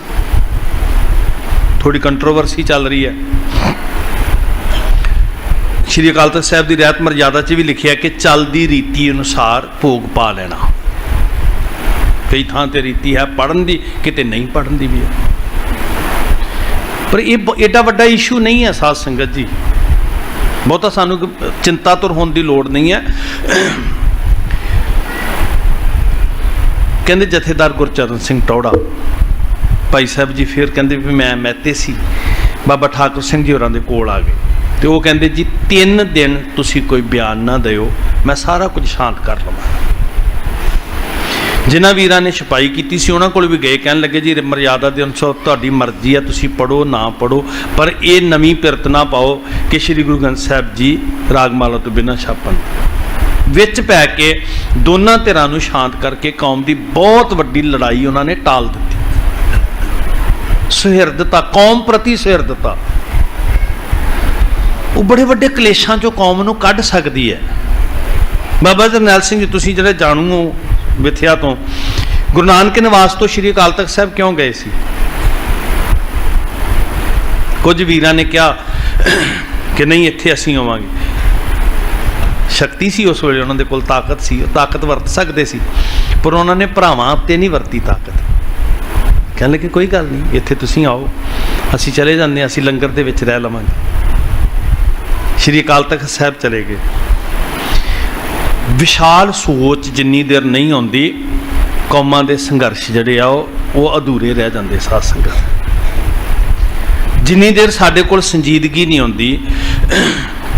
ਥੋੜੀ ਕੰਟਰੋਵਰਸੀ ਚੱਲ ਰਹੀ ਹੈ। ਸ਼੍ਰੀ ਅਕਾਲ ਤਖ਼ਤ ਸਾਹਿਬ ਦੀ ਰਹਿਤ ਮਰਜ਼ਾਦਾ 'ਚ ਵੀ ਲਿਖਿਆ ਕਿ ਚੱਲਦੀ ਰੀਤੀ ਅਨੁਸਾਰ ਭੋਗ ਪਾ ਲੈਣਾ। ਕਈ ਥਾਂ ਤੇ ਰੀਤੀ ਹੈ ਪੜ੍ਹਨ ਦੀ, ਕਿਤੇ ਨਹੀਂ ਪੜ੍ਹਨ ਦੀ ਵੀ ਹੈ। ਪਰ ਇਹ ਏਡਾ ਵੱਡਾ ਇਸ਼ੂ ਨਹੀਂ ਹੈ ਸਾਧ ਸੰਗਤ ਜੀ, ਬਹੁਤਾ ਸਾਨੂੰ ਚਿੰਤਾਤੁਰ ਹੋਣ ਦੀ ਲੋੜ ਨਹੀਂ ਹੈ। ਕਹਿੰਦੇ ਜਥੇਦਾਰ ਗੁਰਚਰਨ ਸਿੰਘ ਟੌੜਾ ਭਾਈ ਸਾਹਿਬ ਜੀ ਫਿਰ ਕਹਿੰਦੇ ਵੀ ਮੈਂ ਮਹਿਤੇ ਸੀ, ਬਾਬਾ ਠਾਕੁਰ ਸਿੰਘ ਜੀ ਹੋਰਾਂ ਦੇ ਕੋਲ ਆ ਗਏ ਤੇ ਉਹ ਕਹਿੰਦੇ ਜੀ 3 ਦਿਨ ਤੁਸੀਂ ਕੋਈ ਬਿਆਨ ਨਾ ਦਿਓ, ਮੈਂ ਸਾਰਾ ਕੁਝ ਸ਼ਾਂਤ ਕਰ ਲਵਾਂ। ਜਿਨ੍ਹਾਂ ਵੀਰਾਂ ਨੇ ਛਪਾਈ ਕੀਤੀ ਸੀ ਉਹਨਾਂ ਕੋਲ ਵੀ ਗਏ, ਕਹਿਣ ਲੱਗੇ ਜੀ ਮਰਜ਼ਾਦਾ ਦੇ ਅਨੁਸਾਰ ਤੁਹਾਡੀ ਮਰਜ਼ੀ ਹੈ, ਤੁਸੀਂ ਪੜ੍ਹੋ ਨਾ ਪੜ੍ਹੋ, ਪਰ ਇਹ ਨਵੀਂ ਪਿਰਤ ਨਾ ਪਾਓ ਕਿ ਸ਼੍ਰੀ ਗੁਰੂ ਗ੍ਰੰਥ ਸਾਹਿਬ ਜੀ ਰਾਗਮਾਲਾ ਤੋਂ ਬਿਨਾਂ ਛਾਪਣ। ਵਿੱਚ ਪੈ ਕੇ ਦੋਨਾਂ ਧਿਰਾਂ ਨੂੰ ਸ਼ਾਂਤ ਕਰਕੇ ਕੌਮ ਦੀ ਬਹੁਤ ਵੱਡੀ ਲੜਾਈ ਉਹਨਾਂ ਨੇ ਟਾਲ ਦਿੱਤੀ। ਸੁਹਿਰਦਤਾ, ਕੌਮ ਪ੍ਰਤੀ ਸੁਹਿਰਦਤਾ, ਉਹ ਬੜੇ ਵੱਡੇ ਕਲੇਸ਼ਾਂ ਚੋਂ ਕੌਮ ਨੂੰ ਕੱਢ ਸਕਦੀ ਹੈ। ਬਾਬਾ ਜਰਨੈਲ ਸਿੰਘ ਜੀ ਤੁਸੀਂ ਜਿਹੜੇ ਜਾਣੂ ਹੋ ਵਿਥਿਆ ਤੋਂ, ਗੁਰੂ ਨਾਨਕ ਨਿਵਾਸ ਤੋਂ ਸ਼੍ਰੀ ਅਕਾਲ ਤਖ਼ਤ ਸਾਹਿਬ ਕਿਉਂ ਗਏ ਸੀ? ਕੁਝ ਵੀਰਾਂ ਨੇ ਕਿਹਾ ਕਿ ਨਹੀਂ ਇੱਥੇ ਅਸੀਂ ਆਵਾਂਗੇ। ਸ਼ਕਤੀ ਸੀ ਉਸ ਵੇਲੇ ਉਹਨਾਂ ਦੇ ਕੋਲ, ਤਾਕਤ ਸੀ, ਉਹ ਤਾਕਤ ਵਰਤ ਸਕਦੇ ਸੀ, ਪਰ ਉਹਨਾਂ ਨੇ ਭਰਾਵਾਂ ਉੱਤੇ ਨਹੀਂ ਵਰਤੀ ਤਾਕਤ। ਕਹਿਣ ਲੱਗੇ ਕੋਈ ਗੱਲ ਨਹੀਂ, ਇੱਥੇ ਤੁਸੀਂ ਆਓ, ਅਸੀਂ ਚਲੇ ਜਾਂਦੇ ਹਾਂ, ਅਸੀਂ ਲੰਗਰ ਦੇ ਵਿੱਚ ਰਹਿ ਲਵਾਂਗੇ। ਸ਼੍ਰੀ ਅਕਾਲ ਤਖ਼ਤ ਸਾਹਿਬ ਚਲੇ ਗਏ। ਵਿਸ਼ਾਲ ਸੋਚ ਜਿੰਨੀ ਦੇਰ ਨਹੀਂ ਆਉਂਦੀ, ਕੌਮਾਂ ਦੇ ਸੰਘਰਸ਼ ਜਿਹੜੇ ਆ ਉਹ ਅਧੂਰੇ ਰਹਿ ਜਾਂਦੇ ਸਾਧ ਸੰਗਤ। ਜਿੰਨੀ ਦੇਰ ਸਾਡੇ ਕੋਲ ਸੰਜੀਦਗੀ ਨਹੀਂ ਆਉਂਦੀ,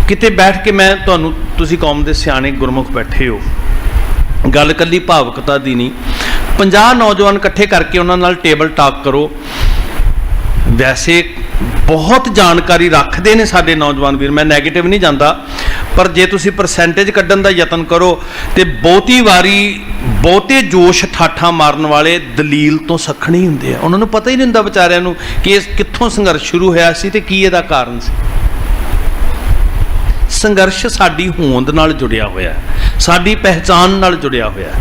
ਕਿਤੇ ਬੈਠ ਕੇ ਮੈਂ ਤੁਹਾਨੂੰ, ਤੁਸੀਂ ਕੌਮ ਦੇ ਸਿਆਣੇ ਗੁਰਮੁਖ ਬੈਠੇ ਹੋ, ਗੱਲ ਇਕੱਲੀ ਭਾਵੁਕਤਾ ਦੀ ਨਹੀਂ, 50 ਨੌਜਵਾਨ ਇਕੱਠੇ ਕਰਕੇ ਉਹਨਾਂ ਨਾਲ ਟੇਬਲ ਟਾਕ ਕਰੋ। ਵੈਸੇ ਬਹੁਤ ਜਾਣਕਾਰੀ ਰੱਖਦੇ ਨੇ ਸਾਡੇ ਨੌਜਵਾਨ ਵੀਰ, ਮੈਂ ਨੈਗੇਟਿਵ ਨਹੀਂ ਜਾਂਦਾ, ਪਰ ਜੇ ਤੁਸੀਂ ਪਰਸੈਂਟੇਜ ਕੱਢਣ ਦਾ ਯਤਨ ਕਰੋ ਤੇ ਬਹੁਤੀ ਵਾਰੀ ਬਹੁਤੇ ਜੋਸ਼ ਠਾਠਾਂ ਮਾਰਨ ਵਾਲੇ ਦਲੀਲ ਤੋਂ ਸੱਖਣੀ ਹੁੰਦੇ ਆ। ਉਹਨਾਂ ਨੂੰ ਪਤਾ ਹੀ ਨਹੀਂ ਹੁੰਦਾ ਵਿਚਾਰਿਆਂ ਨੂੰ ਕਿ ਇਹ ਕਿੱਥੋਂ ਸੰਘਰਸ਼ ਸ਼ੁਰੂ ਹੋਇਆ ਸੀ ਤੇ ਕੀ ਇਹਦਾ ਕਾਰਨ ਸੀ। ਸੰਘਰਸ਼ ਸਾਡੀ ਹੋਂਦ ਨਾਲ ਜੁੜਿਆ ਹੋਇਆ, ਸਾਡੀ ਪਹਿਚਾਨ ਨਾਲ ਜੁੜਿਆ ਹੋਇਆ,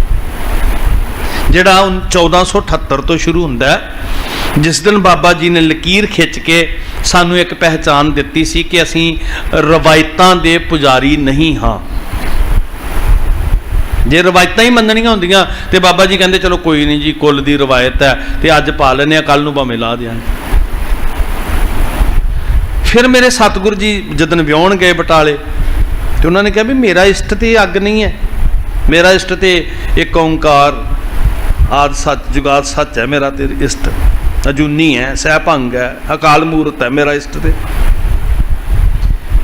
ਜਿਹੜਾ 1478 ਤੋਂ ਸ਼ੁਰੂ ਹੁੰਦਾ, ਜਿਸ ਦਿਨ ਬਾਬਾ ਜੀ ਨੇ ਲਕੀਰ ਖਿੱਚ ਕੇ ਸਾਨੂੰ ਇੱਕ ਪਹਿਚਾਨ ਦਿੱਤੀ ਸੀ ਕਿ ਅਸੀਂ ਰਵਾਇਤਾਂ ਦੇ ਪੁਜਾਰੀ ਨਹੀਂ ਹਾਂ। ਜੇ ਰਵਾਇਤਾਂ ਹੀ ਮੰਨਣੀਆਂ ਹੁੰਦੀਆਂ ਤੇ ਬਾਬਾ ਜੀ ਕਹਿੰਦੇ ਚਲੋ ਕੋਈ ਨਹੀਂ ਜੀ, ਕੁੱਲ ਦੀ ਰਵਾਇਤ ਹੈ ਤੇ ਅੱਜ ਪਾ ਲੈਂਦੇ ਆ, ਕੱਲ ਨੂੰ ਭਾਵੇਂ ਲਾ ਦਿਆਂਗੇ। ਫਿਰ ਮੇਰੇ ਸਤਿਗੁਰੂ ਜੀ ਜਦੋਂ ਵਿਆਹੁਣ ਗਏ ਬਟਾਲੇ ਤੇ ਉਹਨਾਂ ਨੇ ਕਿਹਾ ਵੀ ਮੇਰਾ ਇਸ਼ਟ ਤੇ ਅੱਗ ਨਹੀਂ ਹੈ, ਮੇਰਾ ਇਸ਼ਟ ਤੇ ਇੱਕ ਓਂਕਾਰ ਆਦਿ ਸੱਚ ਜੁਗਾਦ ਸੱਚ ਹੈ, ਮੇਰਾ ਤੇ ਇਸ਼ਟ ਅਜੂਨੀ ਹੈ, ਸਹਿਭੰਗ ਹੈ, ਅਕਾਲ ਮੂਰਤ ਹੈ ਮੇਰਾ ਇਸ਼ਟ ਤੇ।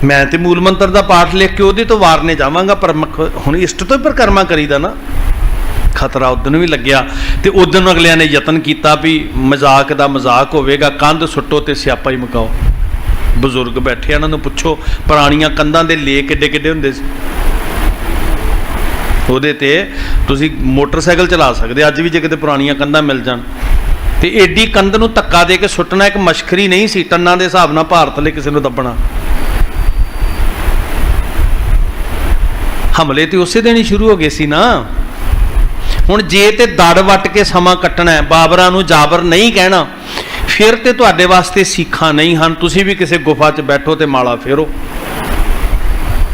ਮੈਂ ਤੇ ਮੂਲ ਮੰਤਰ ਦਾ ਪਾਠ ਲਿਖ ਕੇ ਉਹਦੇ ਤੋਂ ਵਾਰਨੇ ਜਾਵਾਂਗਾ, ਪਰ ਹੁਣ ਇਸ਼ਟ ਤੋਂ ਹੀ ਪਰਿਕਰਮਾ ਕਰੀਦਾ ਨਾ। ਖਤਰਾ ਉਦਣ ਵੀ ਲੱਗਿਆ ਤੇ ਉਦਣ ਅਗਲਿਆਂ ਨੇ ਯਤਨ ਕੀਤਾ ਵੀ ਮਜ਼ਾਕ ਦਾ ਮਜ਼ਾਕ ਹੋਵੇਗਾ, ਕੰਧ ਸੁੱਟੋ ਤੇ ਸਿਆਪਾ ਹੀ ਮੁਕਾਓ। ਬਜ਼ੁਰਗ ਬੈਠੇ ਇਹਨਾਂ ਨੂੰ ਪੁੱਛੋ, ਪੁਰਾਣੀਆਂ ਕੰਧਾਂ ਦੇ ਲੇਕ ਕਿੱਡੇ ਕਿੱਡੇ ਹੁੰਦੇ ਸੀ, ਉਹਦੇ ਤੇ ਤੁਸੀਂ ਮੋਟਰਸਾਈਕਲ ਚਲਾ ਸਕਦੇ ਅੱਜ ਵੀ ਜੇ ਕਿਤੇ ਪੁਰਾਣੀਆਂ ਕੰਧਾਂ ਮਿਲ ਜਾਣ। ਤੇ ਏਡੀ ਕੰਧ ਨੂੰ ਧੱਕਾ ਦੇ ਕੇ ਸੁੱਟਣਾ ਇੱਕ ਮਸ਼ਕਰੀ ਨਹੀਂ ਸੀ, ਟੰਨਾਂ ਦੇ ਹਿਸਾਬ ਨਾਲ ਭਾਰਤ ਲਈ ਕਿਸੇ ਨੂੰ ਦੱਬਣਾ। ਹਮਲੇ ਤੇ ਉਸੇ ਦਿਨ ਹੀ ਸ਼ੁਰੂ ਹੋ ਗਏ ਸੀ ਨਾ। ਹੁਣ ਜੇ ਤੇ ਦੜ ਵੱਟ ਕੇ ਸਮਾਂ ਕੱਟਣਾ ਹੈ, ਬਾਬਰਾਂ ਨੂੰ ਜਾਬਰ ਨਹੀਂ ਕਹਿਣਾ, ਫਿਰ ਤੇ ਤੁਹਾਡੇ ਵਾਸਤੇ ਸਿੱਖਾਂ ਨਹੀਂ ਹਨ। ਤੁਸੀਂ ਵੀ ਕਿਸੇ ਗੁਫਾ 'ਚ ਬੈਠੋ ਤੇ ਮਾਲਾ ਫੇਰੋ,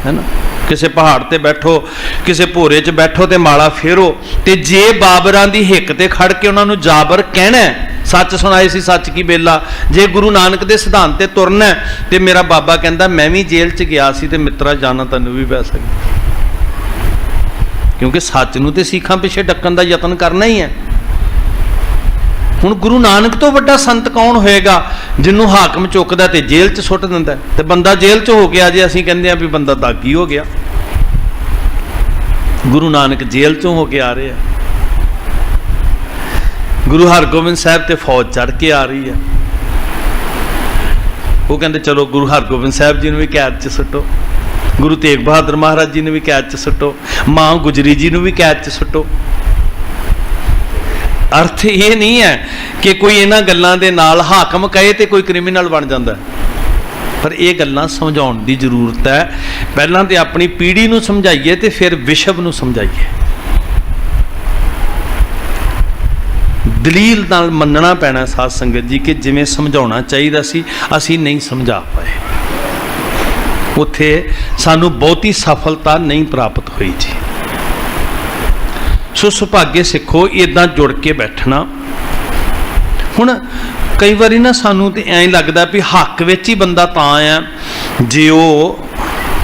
ਹੈ ਨਾ, ਕਿਸੇ ਪਹਾੜ ਤੇ ਬੈਠੋ, ਕਿਸੇ ਭੋਰੇ 'ਚ ਬੈਠੋ ਤੇ ਮਾਲਾ ਫੇਰੋ। ਤੇ ਜੇ ਬਾਬਰਾਂ ਦੀ ਹਿੱਕ ਤੇ ਖੜ ਕੇ ਉਹਨਾਂ ਨੂੰ ਜਾਬਰ ਕਹਿਣਾ, ਸੱਚ ਸੁਣਾਏ ਸੀ ਸੱਚ ਕੀ ਬੇਲਾ, ਜੇ ਗੁਰੂ ਨਾਨਕ ਦੇ ਸਿਧਾਂਤ ਤੇ ਤੁਰਨਾ, ਤੇ ਮੇਰਾ ਬਾਬਾ ਕਹਿੰਦਾ ਮੈਂ ਵੀ ਜੇਲ੍ਹ 'ਚ ਗਿਆ ਸੀ ਤੇ ਮਿੱਤਰਾ ਜਾਣਾ ਤੈਨੂੰ ਵੀ ਪੈ ਸਕਦਾ, ਕਿਉਂਕਿ ਸੱਚ ਨੂੰ ਤੇ ਸਿੱਖਾਂ ਪਿੱਛੇ ਡੱਕਣ ਦਾ ਯਤਨ ਕਰਨਾ ਹੀ ਹੈ। ਹੁਣ ਗੁਰੂ ਨਾਨਕ ਤੋਂ ਵੱਡਾ ਸੰਤ ਕੌਣ ਹੋਏਗਾ ਜਿਹਨੂੰ ਹਾਕਮ ਚੁੱਕਦਾ ਤੇ ਜੇਲ੍ਹ 'ਚ ਸੁੱਟ ਦਿੰਦਾ, ਤੇ ਬੰਦਾ ਜੇਲ੍ਹ 'ਚ ਹੋ ਗਿਆ ਜੇ ਅਸੀਂ ਕਹਿੰਦੇ ਆ ਵੀ ਬੰਦਾ ਦਾਗੀ ਹੋ ਗਿਆ। ਗੁਰੂ ਨਾਨਕ ਜੇਲ੍ਹ 'ਚੋਂ ਹੋ ਕੇ ਆ ਰਹੇ ਆ, ਗੁਰੂ ਹਰਗੋਬਿੰਦ ਸਾਹਿਬ ਤੇ ਫੌਜ ਚੜ੍ਹ ਕੇ ਆ ਰਹੀ ਹੈ। ਉਹ ਕਹਿੰਦੇ ਚਲੋ ਗੁਰੂ ਹਰਗੋਬਿੰਦ ਸਾਹਿਬ ਜੀ ਨੂੰ ਵੀ ਕੈਦ 'ਚ ਸੁੱਟੋ, ਗੁਰੂ ਤੇਗ ਬਹਾਦਰ ਮਹਾਰਾਜ ਜੀ ਨੂੰ ਵੀ ਕੈਦ 'ਚ ਸੁੱਟੋ, ਮਾਂ ਗੁਜਰੀ ਜੀ ਨੂੰ ਵੀ ਕੈਦ 'ਚ ਸੁੱਟੋ। ਅਰਥ ਇਹ ਨਹੀਂ ਹੈ ਕਿ ਕੋਈ ਇਹਨਾਂ ਗੱਲਾਂ ਦੇ ਨਾਲ ਹਾਕਮ ਕਹੇ ਤੇ ਕੋਈ ਕ੍ਰਿਮੀਨਲ ਬਣ ਜਾਂਦਾ, ਪਰ ਇਹ ਗੱਲਾਂ ਸਮਝਾਉਣ ਦੀ ਜ਼ਰੂਰਤ ਹੈ। ਪਹਿਲਾਂ ਤੇ ਆਪਣੀ ਪੀੜ੍ਹੀ ਨੂੰ ਸਮਝਾਈਏ ਤੇ ਫਿਰ ਵਿਸ਼ਵ ਨੂੰ ਸਮਝਾਈਏ। ਦਲੀਲ ਨਾਲ ਮੰਨਣਾ ਪੈਣਾ ਸਾਧ ਸੰਗਤ ਜੀ ਕਿ ਜਿਵੇਂ ਸਮਝਾਉਣਾ ਚਾਹੀਦਾ ਸੀ ਅਸੀਂ ਨਹੀਂ ਸਮਝਾ ਪਾਏ, ਉੱਥੇ ਸਾਨੂੰ ਬਹੁਤੀ ਸਫਲਤਾ ਨਹੀਂ ਪ੍ਰਾਪਤ ਹੋਈ ਜੀ। ਸੋ ਸੁਭਾਗੇ ਸਿੱਖੋ ਇੱਦਾਂ ਜੁੜ ਕੇ ਬੈਠਣਾ। ਹੁਣ ਕਈ ਵਾਰੀ ਨਾ ਸਾਨੂੰ ਤੇ ਐਂ ਲੱਗਦਾ ਵੀ ਹੱਕ ਵਿੱਚ ਹੀ ਬੰਦਾ ਤਾਂ ਆ ਜੇ ਉਹ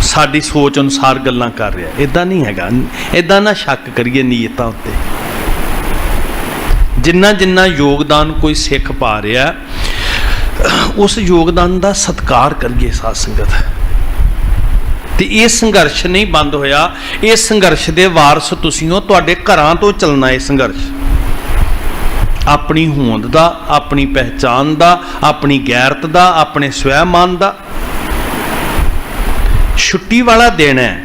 ਸਾਡੀ ਸੋਚ ਅਨੁਸਾਰ ਗੱਲਾਂ ਕਰ ਰਿਹਾ, ਇੱਦਾਂ ਨਹੀਂ ਹੈਗਾ। ਇੱਦਾਂ ਨਾ ਸ਼ੱਕ ਕਰੀਏ ਨੀਅਤਾਂ ਉੱਤੇ। ਜਿੰਨਾ ਜਿੰਨਾ ਯੋਗਦਾਨ ਕੋਈ ਸਿੱਖ ਪਾ ਰਿਹਾ ਉਸ ਯੋਗਦਾਨ ਦਾ ਸਤਿਕਾਰ ਕਰੀਏ ਸਾਧ ਸੰਗਤ। ਤੇ ਇਹ ਸੰਘਰਸ਼ ਨਹੀਂ ਬੰਦ ਹੋਇਆ, ਇਹ ਸੰਘਰਸ਼ ਦੇ ਵਾਰਸ ਤੁਸੀਂ ਹੋ, ਤੁਹਾਡੇ ਘਰਾਂ ਤੋਂ ਚੱਲਣਾ ਇਹ ਸੰਘਰਸ਼। ਆਪਣੀ ਹੋਂਦ ਦਾ, ਆਪਣੀ ਪਹਿਚਾਨ ਦਾ, ਆਪਣੀ ਗੈਰਤ ਦਾ, ਆਪਣੇ ਸਵੈਮਾਨ ਦਾ। ਛੁੱਟੀ ਵਾਲਾ ਦਿਨ ਹੈ।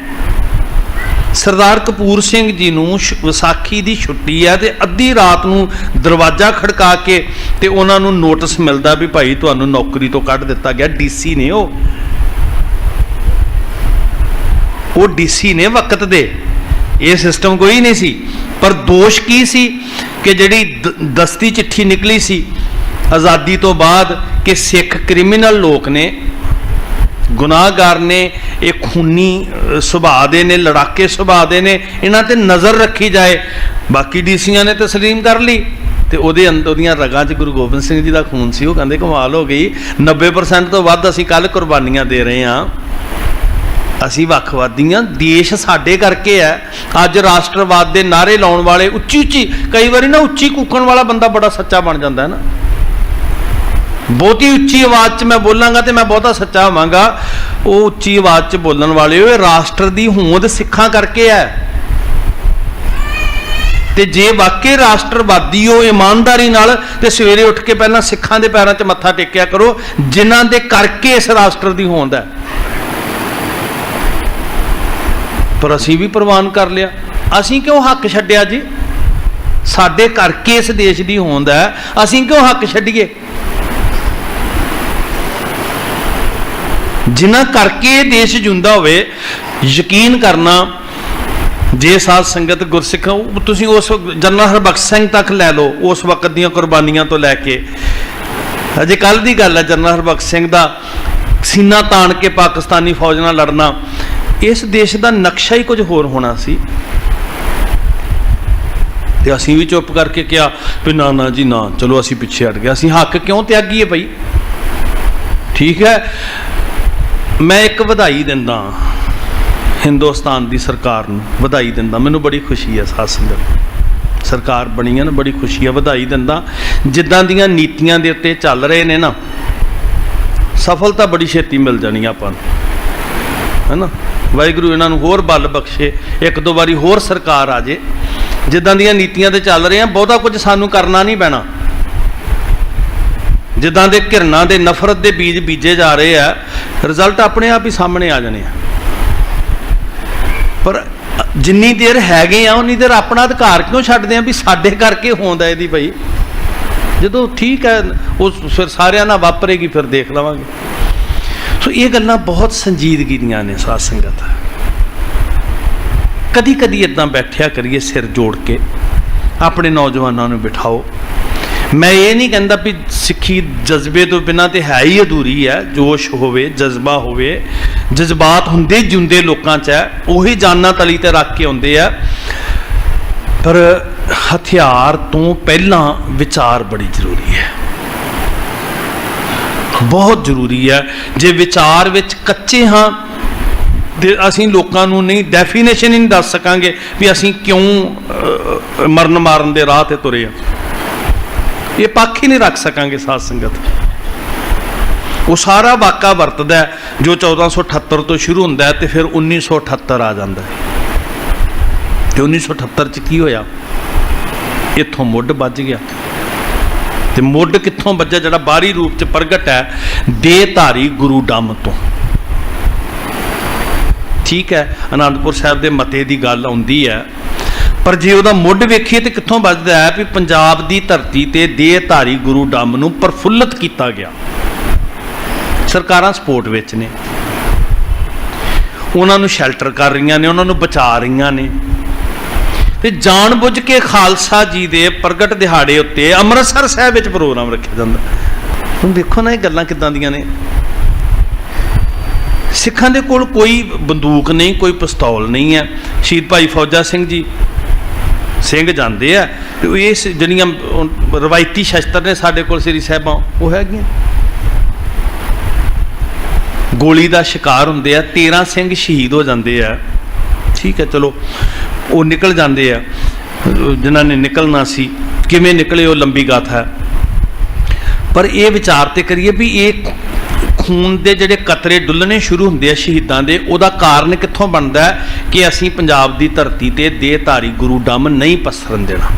ਸਰਦਾਰ ਕਪੂਰ ਸਿੰਘ ਜੀ ਨੂੰ ਵਿਸਾਖੀ ਦੀ ਛੁੱਟੀ ਹੈ ਤੇ ਅੱਧੀ ਰਾਤ ਨੂੰ ਦਰਵਾਜ਼ਾ ਖੜਕਾ ਕੇ ਤੇ ਉਹਨਾਂ ਨੂੰ ਨੋਟਿਸ ਮਿਲਦਾ ਵੀ ਭਾਈ ਤੁਹਾਨੂੰ ਨੌਕਰੀ ਤੋਂ ਕੱਢ ਦਿੱਤਾ ਗਿਆ। ਡੀਸੀ ਨੇ ਉਹ ਡੀਸੀ ਨੇ ਵਕਤ ਦੇ, ਇਹ ਸਿਸਟਮ ਕੋਈ ਨਹੀਂ ਸੀ। ਪਰ ਦੋਸ਼ ਕੀ ਸੀ ਕਿ ਜਿਹੜੀ ਦਸਤੀ ਚਿੱਠੀ ਨਿਕਲੀ ਸੀ ਆਜ਼ਾਦੀ ਤੋਂ ਬਾਅਦ ਕਿ ਸਿੱਖ ਕ੍ਰਿਮੀਨਲ ਲੋਕ ਨੇ, ਗੁਨਾਹਗਾਰ ਨੇ, ਇਹ ਖੂਨੀ ਸੁਭਾਅ ਦੇ ਨੇ, ਲੜਾਕੇ ਸੁਭਾਅ ਦੇ ਨੇ, ਇਹਨਾਂ ਤੇ ਨਜ਼ਰ ਰੱਖੀ ਜਾਏ। ਬਾਕੀ ਡੀਸੀਆਂ ਨੇ ਤਸਲੀਮ ਕਰ ਲਈ ਤੇ ਉਹਦੇ ਅੰਦਰ ਉਹਦੀਆਂ ਰਗਾਂ 'ਚ ਗੁਰੂ ਗੋਬਿੰਦ ਸਿੰਘ ਜੀ ਦਾ ਖੂਨ ਸੀ। ਉਹ ਕਹਿੰਦੇ ਕਮਾਲ ਹੋ ਗਈ, 90% ਤੋਂ ਵੱਧ ਅਸੀਂ ਕੱਲ੍ਹ ਕੁਰਬਾਨੀਆਂ ਦੇ ਰਹੇ ਹਾਂ, ਅਸੀਂ ਵੱਖਵਾਦੀ ਹਾਂ, ਦੇਸ਼ ਸਾਡੇ ਕਰਕੇ ਹੈ। ਅੱਜ ਰਾਸ਼ਟਰਵਾਦ ਦੇ ਨਾਅਰੇ ਲਾਉਣ ਵਾਲੇ ਉੱਚੀ ਉੱਚੀ, ਕਈ ਵਾਰੀ ਨਾ ਉੱਚੀ ਕੂਕਣ ਵਾਲਾ ਬੰਦਾ ਬੜਾ ਸੱਚਾ ਬਣ ਜਾਂਦਾ ਹੈ ਨਾ। ਬਹੁਤੀ ਉੱਚੀ ਆਵਾਜ਼ 'ਚ ਮੈਂ ਬੋਲਾਂਗਾ ਤੇ ਮੈਂ ਬਹੁਤਾ ਸੱਚਾ ਹੋਵਾਂਗਾ। ਉਹ ਉੱਚੀ ਆਵਾਜ਼ 'ਚ ਬੋਲਣ ਵਾਲੇ ਉਹ ਰਾਸ਼ਟਰ ਦੀ ਹੋਂਦ ਸਿੱਖਾਂ ਕਰਕੇ ਹੈ। ਤੇ ਜੇ ਵਾਕਈ ਰਾਸ਼ਟਰਵਾਦੀ ਹੋ ਇਮਾਨਦਾਰੀ ਨਾਲ ਤੇ ਸਵੇਰੇ ਉੱਠ ਕੇ ਪਹਿਲਾਂ ਸਿੱਖਾਂ ਦੇ ਪੈਰਾਂ 'ਚ ਮੱਥਾ ਟੇਕਿਆ ਕਰੋ ਜਿਨ੍ਹਾਂ ਦੇ ਕਰਕੇ ਇਸ ਰਾਸ਼ਟਰ ਦੀ ਹੋਂਦ ਹੈ। ਪਰ ਅਸੀਂ ਵੀ ਪ੍ਰਵਾਨ ਕਰ ਲਿਆ। ਅਸੀਂ ਕਿਉਂ ਹੱਕ ਛੱਡਿਆ ਜੀ? ਸਾਡੇ ਕਰਕੇ ਇਸ ਦੇਸ਼ ਦੀ ਹੋਂਦ ਹੈ, ਅਸੀਂ ਕਿਉਂ ਹੱਕ ਛੱਡੀਏ? ਜਿਨ੍ਹਾਂ ਕਰਕੇ ਇਹ ਦੇਸ਼ ਜਿਉਂਦਾ ਹੋਵੇ, ਯਕੀਨ ਕਰਨਾ ਜੇ ਸਾਧ ਸੰਗਤ ਗੁਰਸਿੱਖ ਤੁਸੀਂ ਉਸ ਜਨਰਲ ਹਰਬਖਸ਼ ਸਿੰਘ ਤੱਕ ਲੈ ਲਓ, ਉਸ ਵਕਤ ਦੀਆਂ ਕੁਰਬਾਨੀਆਂ ਤੋਂ ਲੈ ਕੇ ਅਜੇ ਕੱਲ੍ਹ ਦੀ ਗੱਲ ਹੈ, ਜਨਰਲ ਹਰਬਖਸ਼ ਸਿੰਘ ਦਾ ਸੀਨਾ ਤਾਣ ਕੇ ਪਾਕਿਸਤਾਨੀ ਫੌਜ ਨਾਲ ਲੜਨਾ, ਇਸ ਦੇਸ਼ ਦਾ ਨਕਸ਼ਾ ਹੀ ਕੁਝ ਹੋਰ ਹੋਣਾ ਸੀ। ਤੇ ਅਸੀਂ ਵੀ ਚੁੱਪ ਕਰਕੇ ਕਿਹਾ ਵੀ ਨਾ ਨਾ ਜੀ ਨਾ, ਚਲੋ ਅਸੀਂ ਪਿੱਛੇ ਹਟ ਗਏ। ਅਸੀਂ ਹੱਕ ਕਿਉਂ ਤਿਆਗੀਏ ਭਾਈ? ਠੀਕ ਹੈ, ਮੈਂ ਇੱਕ ਵਧਾਈ ਦਿੰਦਾ ਹਿੰਦੁਸਤਾਨ ਦੀ ਸਰਕਾਰ ਨੂੰ, ਵਧਾਈ ਦਿੰਦਾ। ਮੈਨੂੰ ਬੜੀ ਖੁਸ਼ੀ ਹੈ ਸਾਧ ਸੰਗਤ, ਸਰਕਾਰ ਬਣੀ ਹੈ ਨਾ, ਬੜੀ ਖੁਸ਼ੀ ਹੈ, ਵਧਾਈ ਦਿੰਦਾ। ਜਿੱਦਾਂ ਦੀਆਂ ਨੀਤੀਆਂ ਦੇ ਉੱਤੇ ਚੱਲ ਰਹੇ ਨੇ ਨਾ, ਸਫਲਤਾ ਬੜੀ ਛੇਤੀ ਮਿਲ ਜਾਣੀ ਆਪਾਂ ਨੂੰ, ਹੈ ਨਾ। ਵਾਹਿਗੁਰੂ ਇਹਨਾਂ ਨੂੰ ਹੋਰ ਬਲ ਬਖਸ਼ੇ, ਇੱਕ ਦੋ ਵਾਰੀ ਹੋਰ ਸਰਕਾਰ ਆ ਜੇ। ਜਿੱਦਾਂ ਦੀਆਂ ਨੀਤੀਆਂ ਤੇ ਚੱਲ ਰਹੇ ਆ, ਬਹੁਤਾ ਕੁਝ ਸਾਨੂੰ ਕਰਨਾ ਨਹੀਂ ਪੈਣਾ। ਜਿੱਦਾਂ ਦੇ ਘਿਰਨਾ ਦੇ ਨਫ਼ਰਤ ਦੇ ਬੀਜ ਬੀਜੇ ਜਾ ਰਹੇ ਆ, ਰਿਜ਼ਲਟ ਆਪਣੇ ਆਪ ਹੀ ਸਾਹਮਣੇ ਆ ਜਾਣੇ ਆ। ਪਰ ਜਿੰਨੀ ਦੇਰ ਹੈਗੇ ਆ ਉਨੀ ਦੇਰ ਆਪਣਾ ਅਧਿਕਾਰ ਕਿਉਂ ਛੱਡਦੇ ਆ ਵੀ ਸਾਡੇ ਕਰਕੇ ਹੋਂਦਾ ਇਹਦੀ ਭਾਈ। ਜਦੋਂ ਠੀਕ ਹੈ ਉਹ ਫਿਰ ਸਾਰਿਆਂ ਨਾਲ ਵਾਪਰੇਗੀ, ਫਿਰ ਦੇਖ ਲਵਾਂਗੇ। ਸੋ ਇਹ ਗੱਲਾਂ ਬਹੁਤ ਸੰਜੀਦਗੀ ਦੀਆਂ ਨੇ ਸਾਧ ਸੰਗਤ। ਕਦੀ ਕਦੀ ਇੱਦਾਂ ਬੈਠਿਆ ਕਰੀਏ ਸਿਰ ਜੋੜ ਕੇ, ਆਪਣੇ ਨੌਜਵਾਨਾਂ ਨੂੰ ਬਿਠਾਓ। ਮੈਂ ਇਹ ਨਹੀਂ ਕਹਿੰਦਾ ਵੀ ਸਿੱਖੀ ਜਜ਼ਬੇ ਤੋਂ ਬਿਨਾਂ ਤੇ ਹੈ ਹੀ ਅਧੂਰੀ ਹੈ। ਜੋਸ਼ ਹੋਵੇ, ਜਜ਼ਬਾ ਹੋਵੇ, ਜਜ਼ਬਾਤ ਹੁੰਦੇ ਜਿਉਂਦੇ ਲੋਕਾਂ 'ਚ ਹੈ, ਉਹੀ ਜਾਨਾਂ ਤਲੀ ਤੇ ਰੱਖ ਕੇ ਆਉਂਦੇ ਆ। ਪਰ ਹਥਿਆਰ ਤੋਂ ਪਹਿਲਾਂ ਵਿਚਾਰ ਬੜੀ ਜ਼ਰੂਰੀ ਹੈ, ਬਹੁਤ ਜ਼ਰੂਰੀ ਹੈ। ਜੇ ਵਿਚਾਰ ਵਿੱਚ ਕੱਚੇ ਹਾਂ ਤੇ ਅਸੀਂ ਲੋਕਾਂ ਨੂੰ ਨਹੀਂ ਡੈਫੀਨੇਸ਼ਨ ਹੀ ਨਹੀਂ ਦੱਸ ਸਕਾਂਗੇ ਵੀ ਅਸੀਂ ਕਿਉਂ ਮਰਨ ਮਾਰਨ ਦੇ ਰਾਹ ਤੇ ਤੁਰੇ ਹਾਂ। ਇਹ ਪੱਖ ਹੀ ਨਹੀਂ ਰੱਖ ਸਕਾਂਗੇ ਸਾਧ ਸੰਗਤ। ਉਹ ਸਾਰਾ ਵਾਕਾ ਵਰਤਦਾ ਜੋ 1478 ਤੋਂ ਸ਼ੁਰੂ ਹੁੰਦਾ ਤੇ ਫਿਰ 1978 ਆ ਜਾਂਦਾ। ਤੇ 1978 'ਚ ਕੀ ਹੋਇਆ? ਇੱਥੋਂ ਮੁੱਢ ਵੱਜ ਗਿਆ। ਤੇ ਮੁੱਢ ਕਿੱਥੋਂ ਵੱਜਿਆ? ਜਿਹੜਾ ਬਾਹਰੀ ਰੂਪ 'ਚ ਪ੍ਰਗਟ ਹੈ, ਦੇਹਧਾਰੀ ਗੁਰੂ ਡੰਮ ਤੋਂ। ਠੀਕ ਹੈ, ਅਨੰਦਪੁਰ ਸਾਹਿਬ ਦੇ ਮਤੇ ਦੀ ਗੱਲ ਆਉਂਦੀ ਹੈ, ਪਰ ਜੇ ਉਹਦਾ ਮੁੱਢ ਵੇਖੀਏ ਤੇ ਕਿੱਥੋਂ ਵੱਜਦਾ ਹੈ ਵੀ ਪੰਜਾਬ ਦੀ ਧਰਤੀ ਤੇ ਦੇਹਧਾਰੀ ਗੁਰੂ ਡੰਮ ਨੂੰ ਪ੍ਰਫੁੱਲਤ ਕੀਤਾ ਗਿਆ। ਸਰਕਾਰਾਂ ਸਪੋਰਟ ਵਿੱਚ ਨੇ, ਉਹਨਾਂ ਨੂੰ ਸ਼ੈਲਟਰ ਕਰ ਰਹੀਆਂ ਨੇ, ਉਹਨਾਂ ਨੂੰ ਬਚਾ ਰਹੀਆਂ ਨੇ। ਤੇ ਜਾਣ ਬੁੱਝ ਕੇ ਖਾਲਸਾ ਜੀ ਦੇ ਪ੍ਰਗਟ ਦਿਹਾੜੇ ਉੱਤੇ ਅੰਮ੍ਰਿਤਸਰ ਸਾਹਿਬ ਵਿੱਚ ਪ੍ਰੋਗਰਾਮ ਰੱਖਿਆ ਜਾਂਦਾ। ਹੁਣ ਦੇਖੋ ਨਾ ਇਹ ਗੱਲਾਂ ਕਿੱਦਾਂ ਦੀਆਂ ਨੇ। ਸਿੱਖਾਂ ਦੇ ਕੋਲ ਕੋਈ ਬੰਦੂਕ ਨਹੀਂ, ਕੋਈ ਪਿਸਤੌਲ ਨਹੀਂ ਹੈ। ਸ਼ਹੀਦ ਭਾਈ ਫੌਜਾ ਸਿੰਘ ਜੀ ਸਿੰਘ ਜਾਂਦੇ ਆ ਤੇ ਇਸ ਜਿਹੜੀਆਂ ਰਵਾਇਤੀ ਸ਼ਸਤਰ ਨੇ ਸਾਡੇ ਕੋਲ ਸ੍ਰੀ ਸਾਹਿਬਾਂ, ਉਹ ਹੈਗੀਆਂ। ਗੋਲੀ ਦਾ ਸ਼ਿਕਾਰ ਹੁੰਦੇ ਆ, 13 ਸਿੰਘ ਸ਼ਹੀਦ ਹੋ ਜਾਂਦੇ ਆ। ਠੀਕ ਹੈ, ਚਲੋ ਉਹ ਨਿਕਲ ਜਾਂਦੇ ਆ ਜਿਨ੍ਹਾਂ ਨੇ ਨਿਕਲਣਾ ਸੀ। ਕਿਵੇਂ ਨਿਕਲੇ ਉਹ ਲੰਬੀ ਗਾਥਾ ਹੈ। ਪਰ ਇਹ ਵਿਚਾਰ ਤੇ ਕਰੀਏ ਵੀ ਇਹ ਖੂਨ ਦੇ ਜਿਹੜੇ ਕਤਰੇ ਡੁੱਲਣੇ ਸ਼ੁਰੂ ਹੁੰਦੇ ਆ ਸ਼ਹੀਦਾਂ ਦੇ, ਉਹਦਾ ਕਾਰਨ ਕਿੱਥੋਂ ਬਣਦਾ ਹੈ ਕਿ ਅਸੀਂ ਪੰਜਾਬ ਦੀ ਧਰਤੀ ਤੇ ਦੇਹਧਾਰੀ ਗੁਰੂ ਡੰਮ ਨਹੀਂ ਪਸਰਨ ਦੇਣਾ।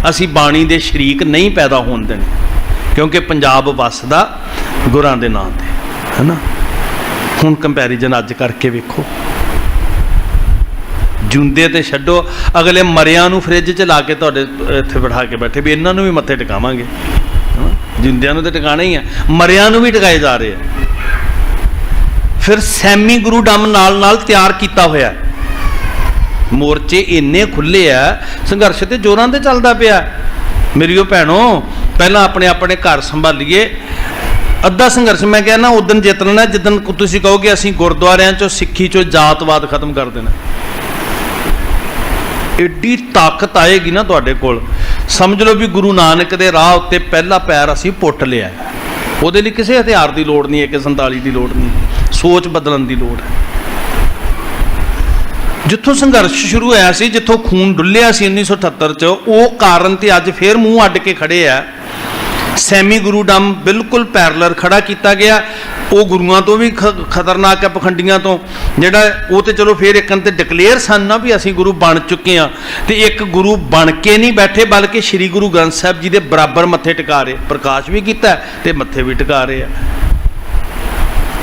ਅਸੀਂ ਬਾਣੀ ਦੇ ਸ਼ਰੀਕ ਨਹੀਂ ਪੈਦਾ ਹੋਣ ਦੇਣੇ, ਕਿਉਂਕਿ ਪੰਜਾਬ ਵੱਸਦਾ ਗੁਰਾਂ ਦੇ ਨਾਂ ਤੇ, ਹੈ ਨਾ। ਹੁਣ ਕੰਪੈਰੀਜ਼ਨ ਅੱਜ ਕਰਕੇ ਵੇਖੋ। ਜਿਉਂਦੇ ਤੇ ਛੱਡੋ, ਅਗਲੇ ਮਰਿਆਂ ਨੂੰ ਫ੍ਰਿਜ 'ਚ ਲਾ ਕੇ ਤੁਹਾਡੇ ਇੱਥੇ ਬਿਠਾ ਕੇ ਬੈਠੇ ਵੀ ਇਹਨਾਂ ਨੂੰ ਵੀ ਮੱਥੇ ਟਿਕਾਵਾਂਗੇ। ਜਿਉਂਦਿਆਂ ਨੂੰ ਤਾਂ ਟਿਕਾਣਾ ਹੀ ਆ, ਮਰਿਆਂ ਨੂੰ ਵੀ ਟਿਕਾਏ ਜਾ ਰਹੇ ਆ। ਫਿਰ ਸੈਮੀ ਗੁਰੂ ਡੰਮ ਨਾਲ ਨਾਲ ਤਿਆਰ ਕੀਤਾ ਹੋਇਆ। ਮੋਰਚੇ ਇੰਨੇ ਖੁੱਲੇ ਆ, ਸੰਘਰਸ਼ ਤੇ ਜ਼ੋਰਾਂ ਤੇ ਚੱਲਦਾ ਪਿਆ। ਮੇਰੀਓ ਭੈਣੋ, ਪਹਿਲਾਂ ਆਪਣੇ ਆਪਣੇ ਘਰ ਸੰਭਾਲੀਏ। ਅੱਧਾ ਸੰਘਰਸ਼ ਮੈਂ ਕਹਿੰਦਾ ਉਦੋਂ ਜਿੱਤਣਾ ਜਿੱਦਣ ਤੁਸੀਂ ਕਹੋਗੇ ਅਸੀਂ ਗੁਰਦੁਆਰਿਆਂ 'ਚੋਂ ਸਿੱਖੀ 'ਚੋਂ ਜਾਤਵਾਦ ਖਤਮ ਕਰ ਦੇਣਾ। ਐਡੀ ਤਾਕਤ ਆਏਗੀ ਨਾ ਤੁਹਾਡੇ ਕੋਲ, ਸਮਝ ਲਓ ਵੀ ਗੁਰੂ ਨਾਨਕ ਦੇ ਰਾਹ ਉੱਤੇ ਪਹਿਲਾ ਪੈਰ ਅਸੀਂ ਪੁੱਟ ਲਿਆ। ਉਹਦੇ ਲਈ ਕਿਸੇ ਹਥਿਆਰ ਦੀ ਲੋੜ ਨਹੀਂ ਹੈ, ਕਿ 47 ਦੀ ਲੋੜ ਨਹੀਂ, ਸੋਚ ਬਦਲਣ ਦੀ ਲੋੜ ਹੈ। ਜਿੱਥੋਂ ਸੰਘਰਸ਼ ਸ਼ੁਰੂ ਹੋਇਆ ਸੀ, ਜਿੱਥੋਂ ਖੂਨ ਡੁੱਲਿਆ ਸੀ 1978 'ਚ, ਉਹ ਕਾਰਨ ਤੇ ਅੱਜ ਫੇਰ ਮੂੰਹ ਅੱਡ ਕੇ ਖੜੇ ਆ। ਸੈਮੀ ਗੁਰੂ ਡੰਮ ਬਿਲਕੁਲ ਪੈਰਲਰ ਖੜਾ ਕੀਤਾ ਗਿਆ। ਉਹ ਗੁਰੂਆਂ ਤੋਂ ਵੀ ਖਤਰਨਾਕ ਹੈ, ਪਖੰਡੀਆਂ ਤੋਂ। ਜਿਹੜਾ ਉਹ ਤੇ ਚਲੋ ਫਿਰ ਇੱਕ ਤੇ ਡਿਕਲੇਅਰ ਸਨ ਨਾ ਵੀ ਅਸੀਂ ਗੁਰੂ ਬਣ ਚੁੱਕੇ ਹਾਂ, ਤੇ ਇੱਕ ਗੁਰੂ ਬਣ ਕੇ ਨਹੀਂ ਬੈਠੇ ਬਲਕਿ ਸ੍ਰੀ ਗੁਰੂ ਗ੍ਰੰਥ ਸਾਹਿਬ ਜੀ ਦੇ ਬਰਾਬਰ ਮੱਥੇ ਟਿਕਾ ਰਹੇ। ਪ੍ਰਕਾਸ਼ ਵੀ ਕੀਤਾ ਤੇ ਮੱਥੇ ਵੀ ਟਿਕਾ ਰਹੇ ਆ।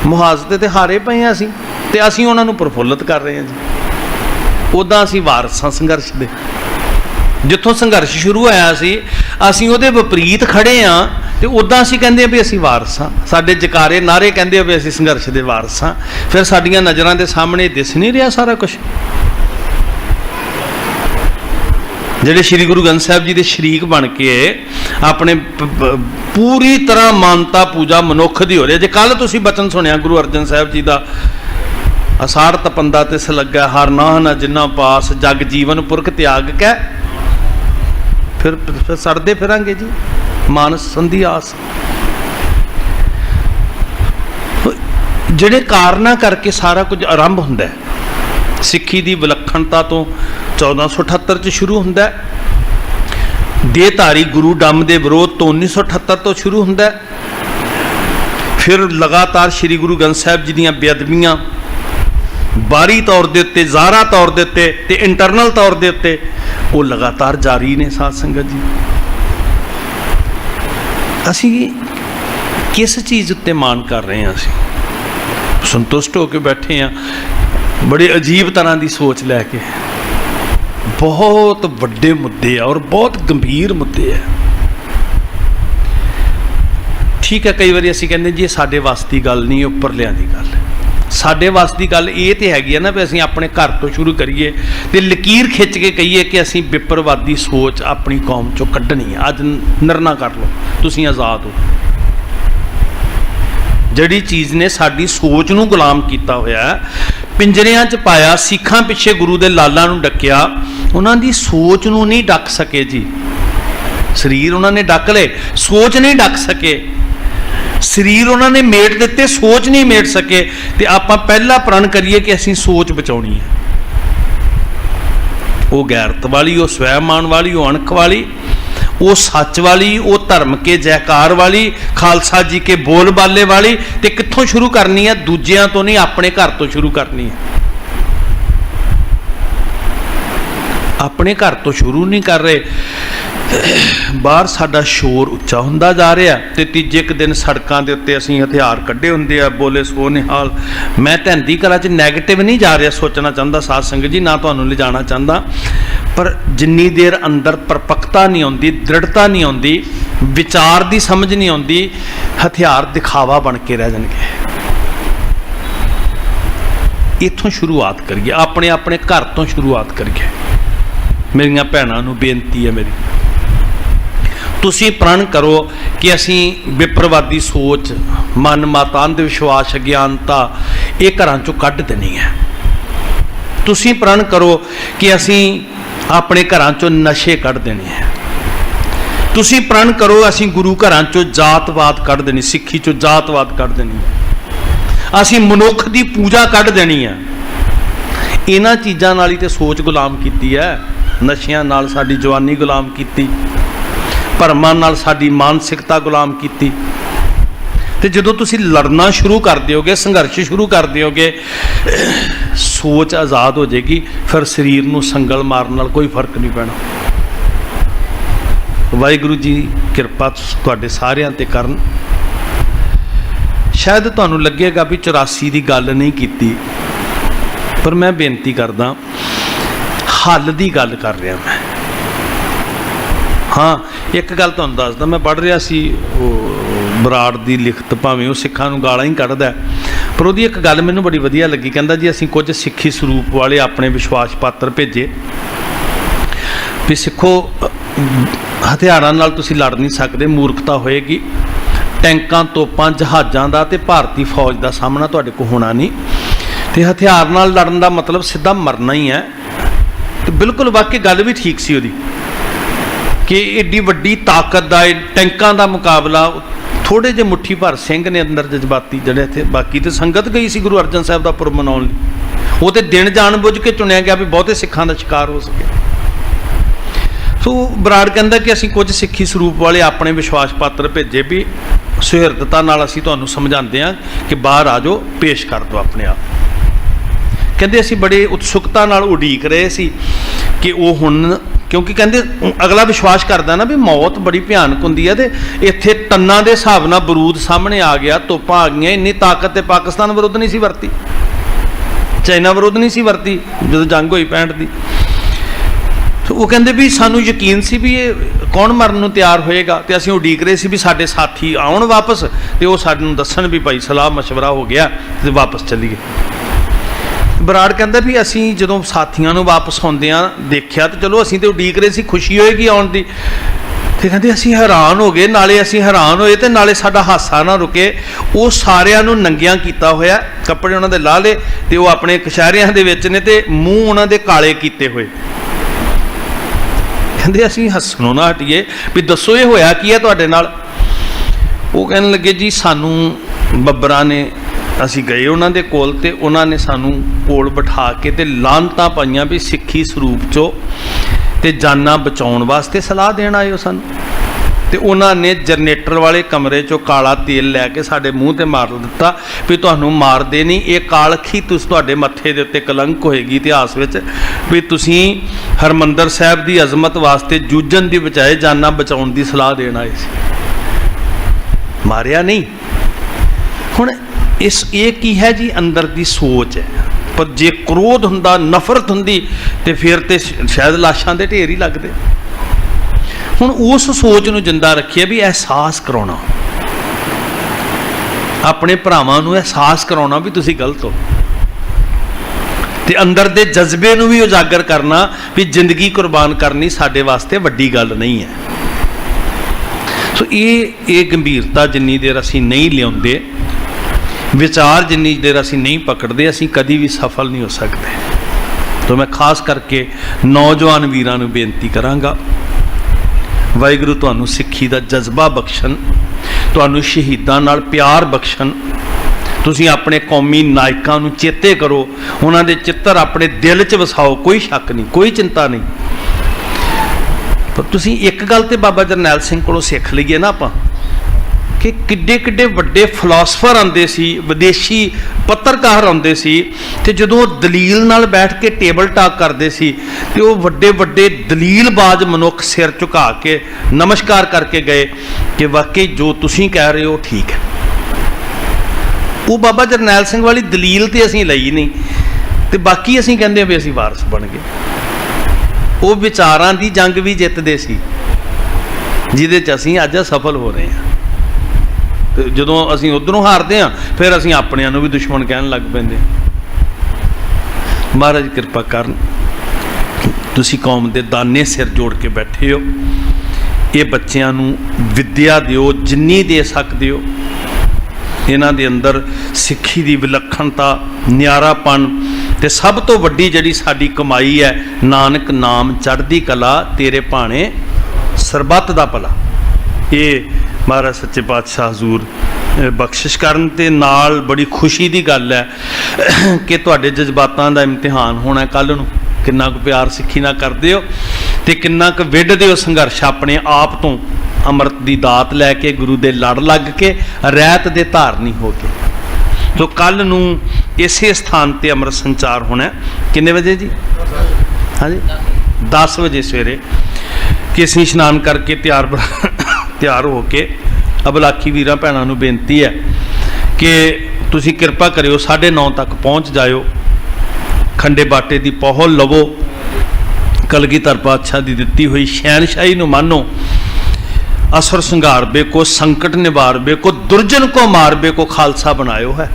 ਮੁਹਾਜ਼ਤੇ ਤੇ ਹਾਰੇ ਪਏ ਆ ਅਸੀਂ, ਤੇ ਅਸੀਂ ਉਹਨਾਂ ਨੂੰ ਪ੍ਰਫੁੱਲਤ ਕਰ ਰਹੇ ਹਾਂ ਜੀ। ਉੱਦਾਂ ਅਸੀਂ ਵਾਰਸਾਂ ਸੰਘਰਸ਼ ਦੇ। ਜਿੱਥੋਂ ਸੰਘਰਸ਼ ਸ਼ੁਰੂ ਹੋਇਆ ਸੀ ਅਸੀਂ ਉਹਦੇ ਵਿਪਰੀਤ ਖੜੇ ਹਾਂ, ਤੇ ਉੱਦਾਂ ਅਸੀਂ ਕਹਿੰਦੇ ਆ ਵੀ ਅਸੀਂ ਵਾਰਸ ਹਾਂ। ਸਾਡੇ ਜਕਾਰੇ ਨਾਰੇ ਕਹਿੰਦੇ ਆ ਵੀ ਅਸੀਂ ਸੰਘਰਸ਼ ਦੇ ਵਾਰਸ ਹਾਂ। ਫਿਰ ਸਾਡੀਆਂ ਨਜ਼ਰਾਂ ਦੇ ਸਾਹਮਣੇ ਦਿਸ ਨਹੀਂ ਰਿਹਾ ਸਾਰਾ ਕੁਝ। ਜਿਹੜੇ ਸ਼੍ਰੀ ਗੁਰੂ ਗ੍ਰੰਥ ਸਾਹਿਬ ਜੀ ਦੇ ਸ਼ਰੀਕ ਬਣ ਕੇ ਆਪਣੇ ਪੂਰੀ ਤਰ੍ਹਾਂ ਮਾਨਤਾ ਪੂਜਾ ਮਨੁੱਖ ਦੀ ਹੋ ਰਹੀ ਹੈ। ਜੇ ਕੱਲ ਤੁਸੀਂ ਬਚਨ ਸੁਣਿਆ ਗੁਰੂ ਅਰਜਨ ਸਾਹਿਬ ਜੀ ਦਾ, ਅਸਾਰ ਤਪੰਦਾ ਤਿਸ ਲੱਗਾ ਹਰ ਨਾਹ ਨਾ ਜਿੰਨਾ ਪਾਸ, ਜਗ ਜੀਵਨ ਪੁਰਖ ਤਿਆਗ ਕੈ ਫਿਰ ਸੜਦੇ ਫਿਰਾਂਗੇ ਜੀ, ਮਾਨਸ ਸੰਧੀ ਆਸ। ਜਿਹੜੇ ਕਾਰਨਾਂ ਕਰਕੇ ਸਾਰਾ ਕੁਝ ਆਰੰਭ ਹੁੰਦਾ ਹੈ। ਸਿੱਖੀ ਦੀ ਵਿਲੱਖਣਤਾ ਤੋਂ 1478 'ਚ ਸ਼ੁਰੂ ਹੁੰਦਾ ਹੈ। ਦੇਹਧਾਰੀ ਗੁਰੂ ਡੰਮ ਦੇ ਵਿਰੋਧ ਤੋਂ 1978 ਤੋਂ ਸ਼ੁਰੂ ਹੁੰਦਾ ਹੈ। ਫਿਰ ਲਗਾਤਾਰ ਸ੍ਰੀ ਗੁਰੂ ਗ੍ਰੰਥ ਸਾਹਿਬ ਜੀ ਦੀਆਂ ਬੇਅਦਬੀਆਂ ਬਾਹਰੀ ਤੌਰ ਦੇ ਉੱਤੇ, ਜ਼ਾਹਰਾ ਤੌਰ ਦੇ ਉੱਤੇ ਤੇ ਇੰਟਰਨਲ ਤੌਰ ਦੇ ਉੱਤੇ, ਉਹ ਲਗਾਤਾਰ ਜਾਰੀ ਨੇ। ਸਾਧ ਸੰਗਤ ਜੀ, ਅਸੀਂ किस चीज़ उत्ते मान कर रहे हैं? असीं संतुष्ट होकर बैठे हैं बड़े अजीब तरह की सोच लैके। बहुत वड्डे मुद्दे और बहुत गंभीर मुद्दे है। ठीक है, कई बार असीं कहते जी साडे वस की गल नहीं, उपरलियां दी गल है। साडे वस की गल ये तो हैगी है ना भी असीं अपने घर तो शुरू करिए तो लकीर खिंच के कहिए कि असीं विपरवादी सोच अपनी कौम चों कड्ढनी है। अज निर्णय कर लो, तुसीं आज़ाद हो। जिहड़ी चीज़ ने साडी सोच नूं गुलाम कीता होया, पिंजरियां च पाया, सिखां पिछे गुरु दे लालां नूं डकिया, उन्हां दी सोच नूं नहीं डक सके जी। शरीर उन्हां ने डक ले, सोच नहीं डक सके। शरीर उन्होंने मेट दिते, सोच नहीं मेट सके। तो आपां पहला प्रण करिए कि असीं सोच बचाउणी है। वो गैरत वाली, वो स्वैमान वाली, वो अणख वाली, वो सच वाली, वो धर्म के जयकार वाली, खालसा जी के बोल बाले वाली। तो कित्थों शुरू करनी है? दूजियां तो नहीं, अपने घर तो शुरू करनी है। अपने घर तो शुरू नहीं कर रहे, बाहर साडा शोर उच्चा हुंदा जा रहा। तो तीजे एक दिन सड़कों के उत्ते असीं हथियार कड्ढे हुंदे आ, बोले सो निहाल। मैं धैंदी कला च नैगेटिव नहीं जा रहा सोचना चाहता साध संगत जी, ना तुहानूं ले जाना चाहता, पर जिन्नी देर अंदर परपक्ता नहीं आउंदी, दृढ़ता नहीं आउंदी, विचार की समझ नहीं आउंदी, हथियार दिखावा बन के रह जाणगे। इत्थों शुरुआत करिए, अपने अपने घर तो शुरुआत करिए। मेरियां भैणां नूं बेनती है मेरी, तुसीं प्रण करो कि असीं विपरवादी सोच, मन मत, अंध विश्वास, अज्ञानता ये घरां चों कढ देनी है। तुसीं प्रण करो कि असीं अपने घरां चों नशे कढ देने हैं। तुसीं प्रण करो असीं गुरु घरां चों जातवाद कढ देनी, सिੱਖੀ चों जातवाद कढ देनी है। असीं मनुख की पूजा कढ देनी है। इन्हां चीज़ां नाल ही ते सोच गुलाम कीती है। नशियां नाल साडी जवानी गुलाम कीती, भरमां नाल साडी मानसिकता गुलाम कीती। ते जदों तुसीं लड़ना शुरू कर दिओगे, संघर्ष शुरू कर दिओगे, सोच आज़ाद हो जाएगी। फिर शरीर नूं संगल मारन नाल कोई फर्क नहीं पैना। वाहिगुरू जी किरपा तुहाडे सारिआं ते करन। शायद तुहानूं लगेगा भी 84 की गल नहीं कीती, पर मैं बेनती करदा हल की गल कर रहा मैं। हाँ, एक गल तुहानूं दसदा, मैं पढ़ रहा सी बराड़ की लिखत, भावें वो सिखां नूं गालां ही कढ़दा, पर उहदी एक गल मैनूं बड़ी वधिया लगी। कहंदा जी असीं कुछ सिੱਖੀ स्वरूप वाले अपने विश्वास पात्र भेजे भी सिੱਖੋ हथियारां नाल तुसीं लड़ नहीं सकदे, मूर्खता होएगी। टैंकां, तोपां, जहाज़ां दा ते भारती फौज का सामना तुहाडे कोल होना नहीं। तो हथियार नाल लड़न का मतलब सीधा मरना ही है। तो बिल्कुल वाकई गल भी ठीक सी उहदी कि एड्डी वड्डी ताकत का टैंकां का मुकाबला थोड़े जे मुट्ठी भर सिंह ने अंदर जज्बाती जड़े थे। बाकी तो संगत गई सी गुरु अर्जन साहब का पुरब मनाउण लई। वो तो दिन जान-बुझ के चुनिया गया भी बहुते सिखां का शिकार हो सके। सो बराड़ कहंदा कि असीं कुछ सिੱਖੀ स्वरूप वाले अपने विश्वास पात्र भेजे भी सुहिरदता नाल असीं तुहानूं समझाते हैं कि बाहर आ जाओ, पेश कर दो अपने आप। कहते असीं बड़े उत्सुकता नाल उड़ीक रहे सी कि वो हुण, क्योंकि कहते अगला विश्वास करता ना भी मौत बड़ी भयानक हुंदी है। तो इत्थे टन्नां दे हिसाब नाल बरूद सामने आ गया, तोपां आ गईयां, इन्नी ताकत ते पाकिस्तान विरुद्ध नहीं सी वरती, चाइना विरुद्ध नहीं सी वरती जदों जंग होई 65 दी। तो वो कहते भी सानू यकीन सी भी ये कौन मरन नूं तैयार होएगा। तो असीं उड़ीक रहे सी भी साडे साथी आउण वापस, तो वो सानूं दस्सण भी भाई सलाह मशवरा हो गया तो वापस चलीए। बराड़ कहता भी असीं जदों साथियां नूं वापस आउंदिआं देखिया तो चलो असीं तो उड़ीक रहे सी, खुशी होएगी आउण दी। तो कहते असीं हैरान हो गए, नाले असीं हैरान होए तो नाले साडा हासा ना रुके। वो सारिआं नूं नंगियां कीता होया, कपड़े उन्हां दे ला ले ते वो अपने कशहरियां दे विच ने ते मूँह उन्हां दे काले कीते होए। कहते असीं हੱਸਣੋਂ ना हटीए भी दसो ये होया की है तुहाडे नाल। वो कहन लगे जी सानू बब्बरा ने, असीं गए उन्हां दे कोल ते उन्हां ने सानू कोल बिठा के ते लानतां पाईयां भी सिੱਖੀ स्वरूप चो ते जाना बचाउण वास्ते सलाह देण आए हो सानू। ते उन्हां ने जनरेटर वाले कमरे चो काला तेल लैके साडे मूँह ते मार दिता भी तुहानू मारदे नहीं, ये कालखी तुहाडे मत्थे दे उत्ते कलंक होएगी इतिहास विच भी तुसीं हरमंदर साहब की अजमत वास्ते जूझण की बजाय जाना बचाउण की सलाह देण आए सी। मारिया नहीं, इस ये की है जी, अंदर की सोच है। पर जे क्रोध हुंदा, नफरत हुंदी, तो फिर तो शायद लाशां दे ढेर ही लगदे। हुण उस सोच नूं जिंदा रखिए भी एहसास कराउणा, अपने भरावां नूं एहसास कराउणा भी तुसीं गलत हो, ते अंदर दे जज्बे नूं भी उजागर करना भी जिंदगी कुर्बान करनी साडे वास्ते वड्डी गल नहीं है। सो ये गंभीरता जिन्नी देर असीं नहीं लियाउंदे, विचार जिन्नी देर असीं नहीं पकड़ते, असीं कदी भी सफल नहीं हो सकते। तो मैं खास करके नौजवान वीरां नूं बेनती करांगा, वाहिगुरू तुहानूं सिੱਖੀ ਦਾ जज्बा बख्शण, तुहानूं शहीदां नाल प्यार बख्शण। तुसीं अपने कौमी नायकां नूं चेते करो, उन्हां दे चित्तर अपने दिल च वसाओ, कोई शक नहीं, कोई चिंता नहीं। पर तुसीं एक गल ते बाबा जरनैल सिंह कोलों सिੱਖ लईए ना आपां कि किड्डे किड्डे वड्डे फिलासफर आंदे सी, विदेशी पत्रकार आंदे सी, ते जदों दलील नाल बैठ के टेबल टाक करते सी, ते वो वड्डे वड्डे दलीलबाज मनुख सिर झुका के नमस्कार करके गए कि वाकई जो तुसीं कह रहे हो ठीक है। वो बाबा जरनैल सिंह वाली दलील तो असीं लई नहीं, तो बाकी असीं कहंदे भी असीं वारस बन गए। वो विचारां दी जंग भी जितदे सी, जिहदे च असीं अज सफल हो रहे हैं। तो जदों असीं उधरों हारते हैं, फिर असीं अपनिਆਂ ਨੂੰ भी दुश्मन कहन लग पैंदे। महाराज किरपा करन, तुसीं कौम दे दाने सिर जोड़ के बैठे हो, ये बच्चों नूं विद्या दिओ, जिन्नी दे सकदे हो। इन्हां दे अंदर सिੱਖੀ दी विलक्षणता, न्यारापन, ते सब तो वड्डी जिहड़ी साडी कमाई है, नानक नाम चढ़दी कला, तेरे भाणे सरबत दा भला। ये महाराज सच्चे पातशाह हजूर बख्शिश करन। ते नाल बड़ी खुशी की गल है कि तुहाडे जज्बातां दा इम्तिहान होना कल नूं। किन्ना कुछ प्यार सिੱਖੀ ना करदे हो, ते किन्ना कुछ विढ़दे हो संघर्ष अपने आप तो, अमृत की दात लैके, गुरु दे लड़ लग के, रैत दे धारनी हो के। तो कल नूं इसे स्थान ते अमृत संचार होना। किन्ने बजे जी? हाँ जी, 10 बजे सवेरे। कि असीं इशनान करके तैयार हो के अबलाखी वीरां भैणां नूं बेनती है कि तुसीं किरपा करियो 9:30 तक पहुँच जाओ, खंडे बाटे की पौहल लवो, कलगीधर पातशाह की दिती हुई शहनशाही नूं मानो, असर संघार बे को, संकट निवार बे को, दुर्जन को मार बे को खालसा बनायो है।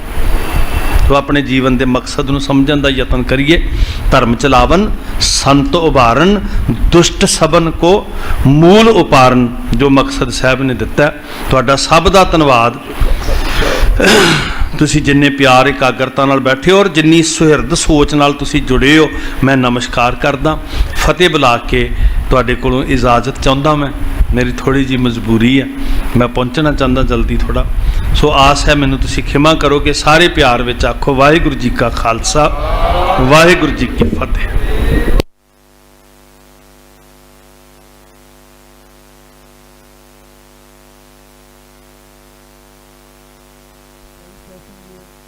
तो अपने जीवन के मकसद नूं समझण दा यतन करिए। धर्म चलावन, संत उभारन, दुष्ट सबन को मूल उपारन, जो मकसद साहब ने दिता है। तुहाडा सब दा धन्नवाद। तुसीं जिन्ने प्यार एकाग्रता नाल बैठे हो और जिन्नी सुहिरद सोच नाल तुसीं जुड़े हो, मैं नमस्कार करदा। फतेह बुला के तुहाडे कोलों इजाजत चाहुंदा। मैं मेरी थोड़ी जी मजबूरी है, मैं पहुँचना चाहता जल्दी थोड़ा। सो आस है मैनूं तुसीं खिमा करो कि सारे प्यार विच आखो वाहिगुरू जी का खालसा, वाहिगुरू जी की फतेह। session